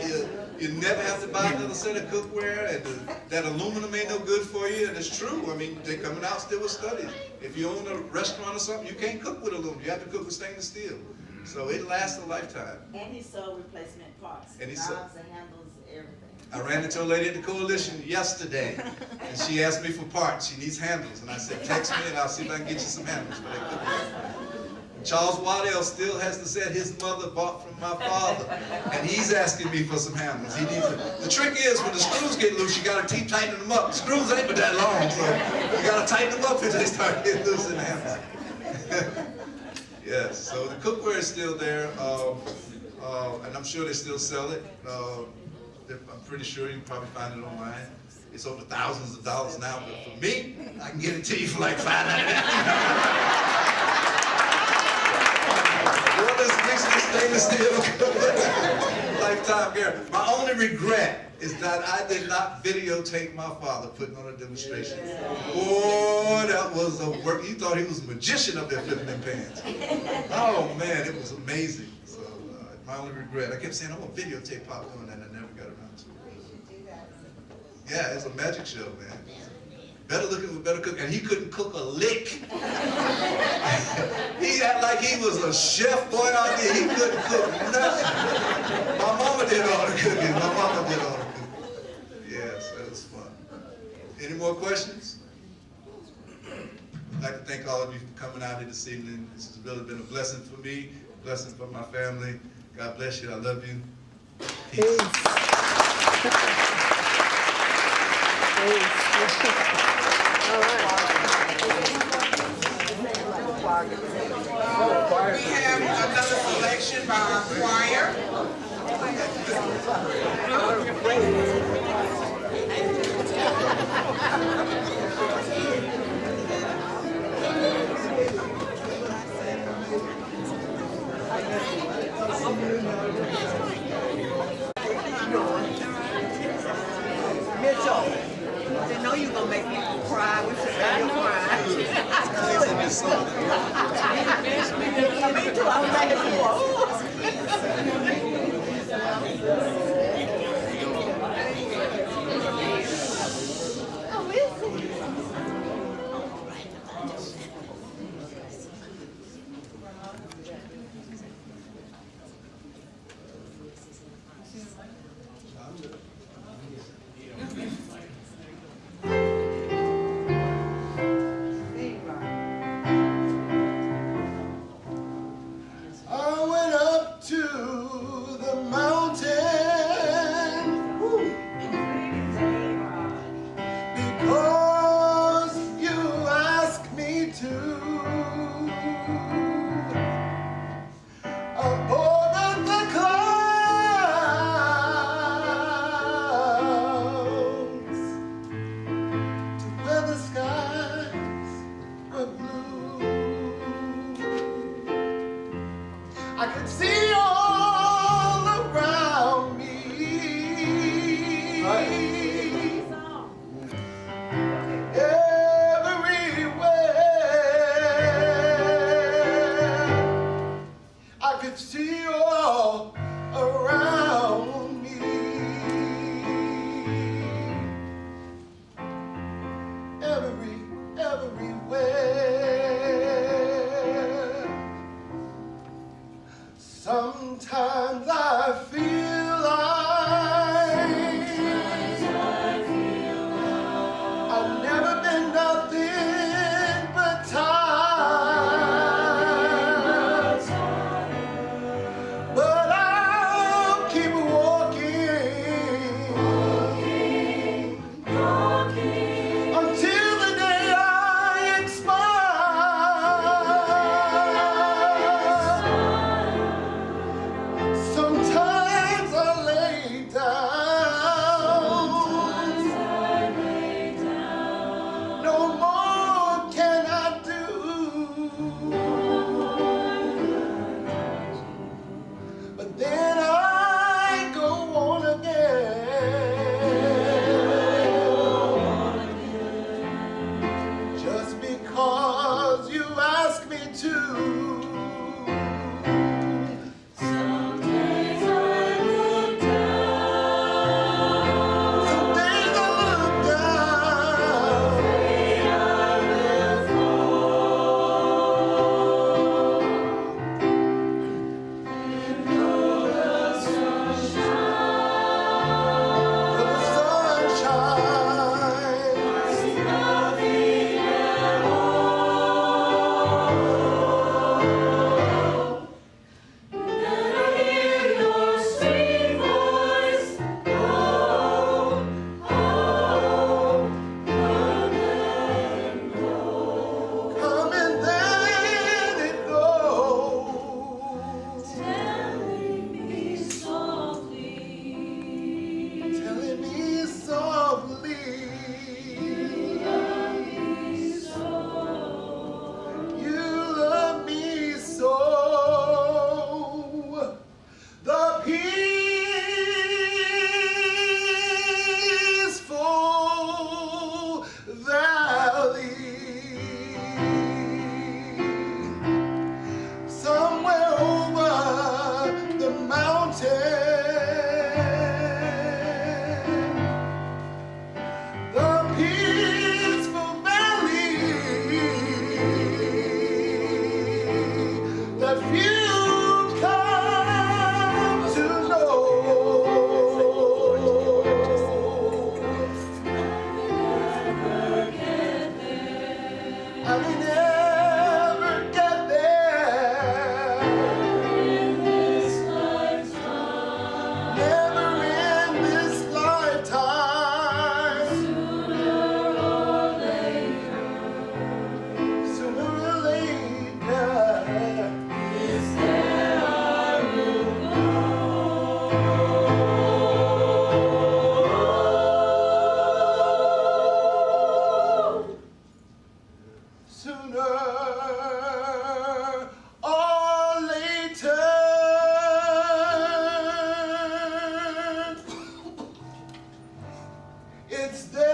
You never have to buy another set of cookware, and that aluminum ain't no good for you, and it's true. I mean, they're coming out still with studies. If you own a restaurant or something, you can't cook with aluminum. You have to cook with stainless steel. So it lasts a lifetime. And he sold replacement parts, And he knobs sold- and handles, everything. I ran into a lady at the coalition yesterday, and she asked me for parts. She needs handles, and I said, text me, and I'll see if I can get you some handles for that cookware. Charles Waddell still has the set his mother bought from my father, and he's asking me for some handles. He needs it. The trick is, when the screws get loose, you got to keep tightening them up. The screws ain't but that long, so you got to tighten them up until they start getting loose in the handles. Yes, so the cookware is still there, and I'm sure they still sell it. I'm pretty sure you can probably find it online. It's over thousands of dollars now, but for me, I can get it to you for like $5.99. Stainless steel lifetime guarantee. My only regret is that I did not videotape my father putting on a demonstration. Boy, that was a work. You thought he was a magician up there flipping them pans. Oh man, it was amazing. So my only regret. I kept saying I want to videotape Pop doing that, and I never got around to it. Yeah, it's a magic show, man. Better looking with better cook, and he couldn't cook a lick. He acted like he was a chef boy out there. He couldn't cook nothing. My mama did all the cooking. My mama did all the cooking. Yes, that was fun. Any more questions? I'd like to thank all of you for coming out here this evening. This has really been a blessing for me, a blessing for my family. God bless you. I love you. Peace. We have another selection by our choir. Mitchell, they know you're gonna make people cry. We should have you cry. too, I was like, I went up to the mountain because you asked me to. Up over the clouds to where the skies were blue. I could see all around me. Everywhere. I could see all around me. Everywhere. Sometimes I feel like I've never been nothing but tired. But I'll keep walking until the day I expire. Sometimes I lay down. No more can I do. But then I go on again. Just because you ask me to. Some days I look down. Some days I look down. Afraid I will fall. And though the sun shines, there's nothing at all. And then I hear your sweet voice, oh, oh, come and go. Come and then it goes. Telling me softly. Telling me softly. You love me so. The peaceful valley, somewhere over the mountain, the peaceful valley that few come to know. I may never get there. Never in this lifetime. Sooner or later. Is there I will go. Sooner or later. It's there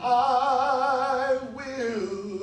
I will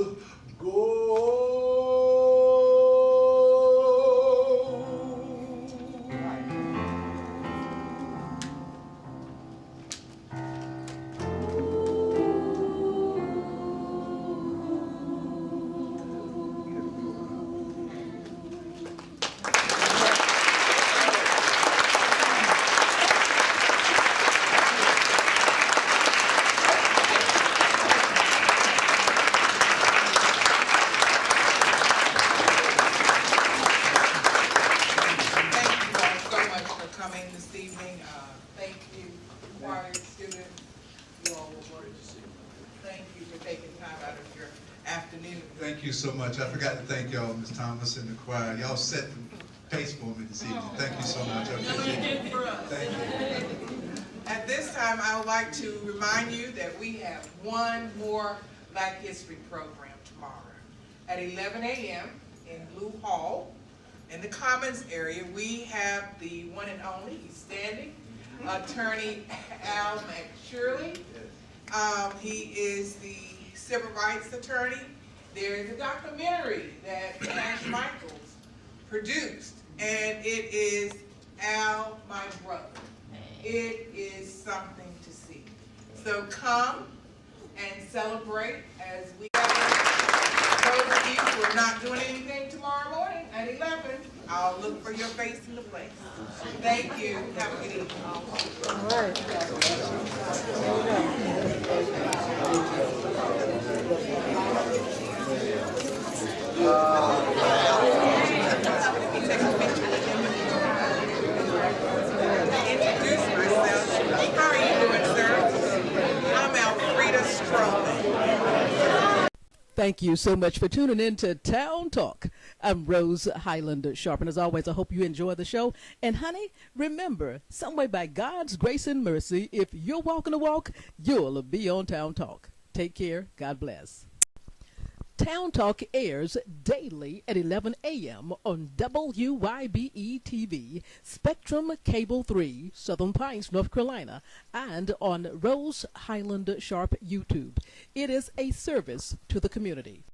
Thank you so much. I forgot to thank y'all, Ms. Thomas and the choir. Y'all set the pace for me this evening. Thank you so much. I appreciate it. Thank you. At this time, I would like to remind you that we have one more Black History program tomorrow at 11 a.m. in Blue Hall. In the Commons area, we have the one and only, he's standing, Attorney Al McShirley. He is the civil rights attorney. There is a documentary that Cash Michaels produced, and it is Al, My Brother. It is something to see. So come and celebrate as we those of you who are not doing anything tomorrow morning at 11, I'll look for your face in the place. Thank you. Have a good evening. All right. Introduce myself. How are you doing, sir? I'm Alfreda Stroman. Thank you so much for tuning in to Town Talk. I'm Rose Highland-Sharpe, and as always, I hope you enjoy the show. And honey, remember, some way by God's grace and mercy, if you're walking the walk, you'll be on Town Talk. Take care. God bless. Town Talk airs daily at 11 a.m. on WYBE TV, Spectrum Cable 3, Southern Pines, North Carolina, and on Rose Highland-Sharpe YouTube. It is a service to the community.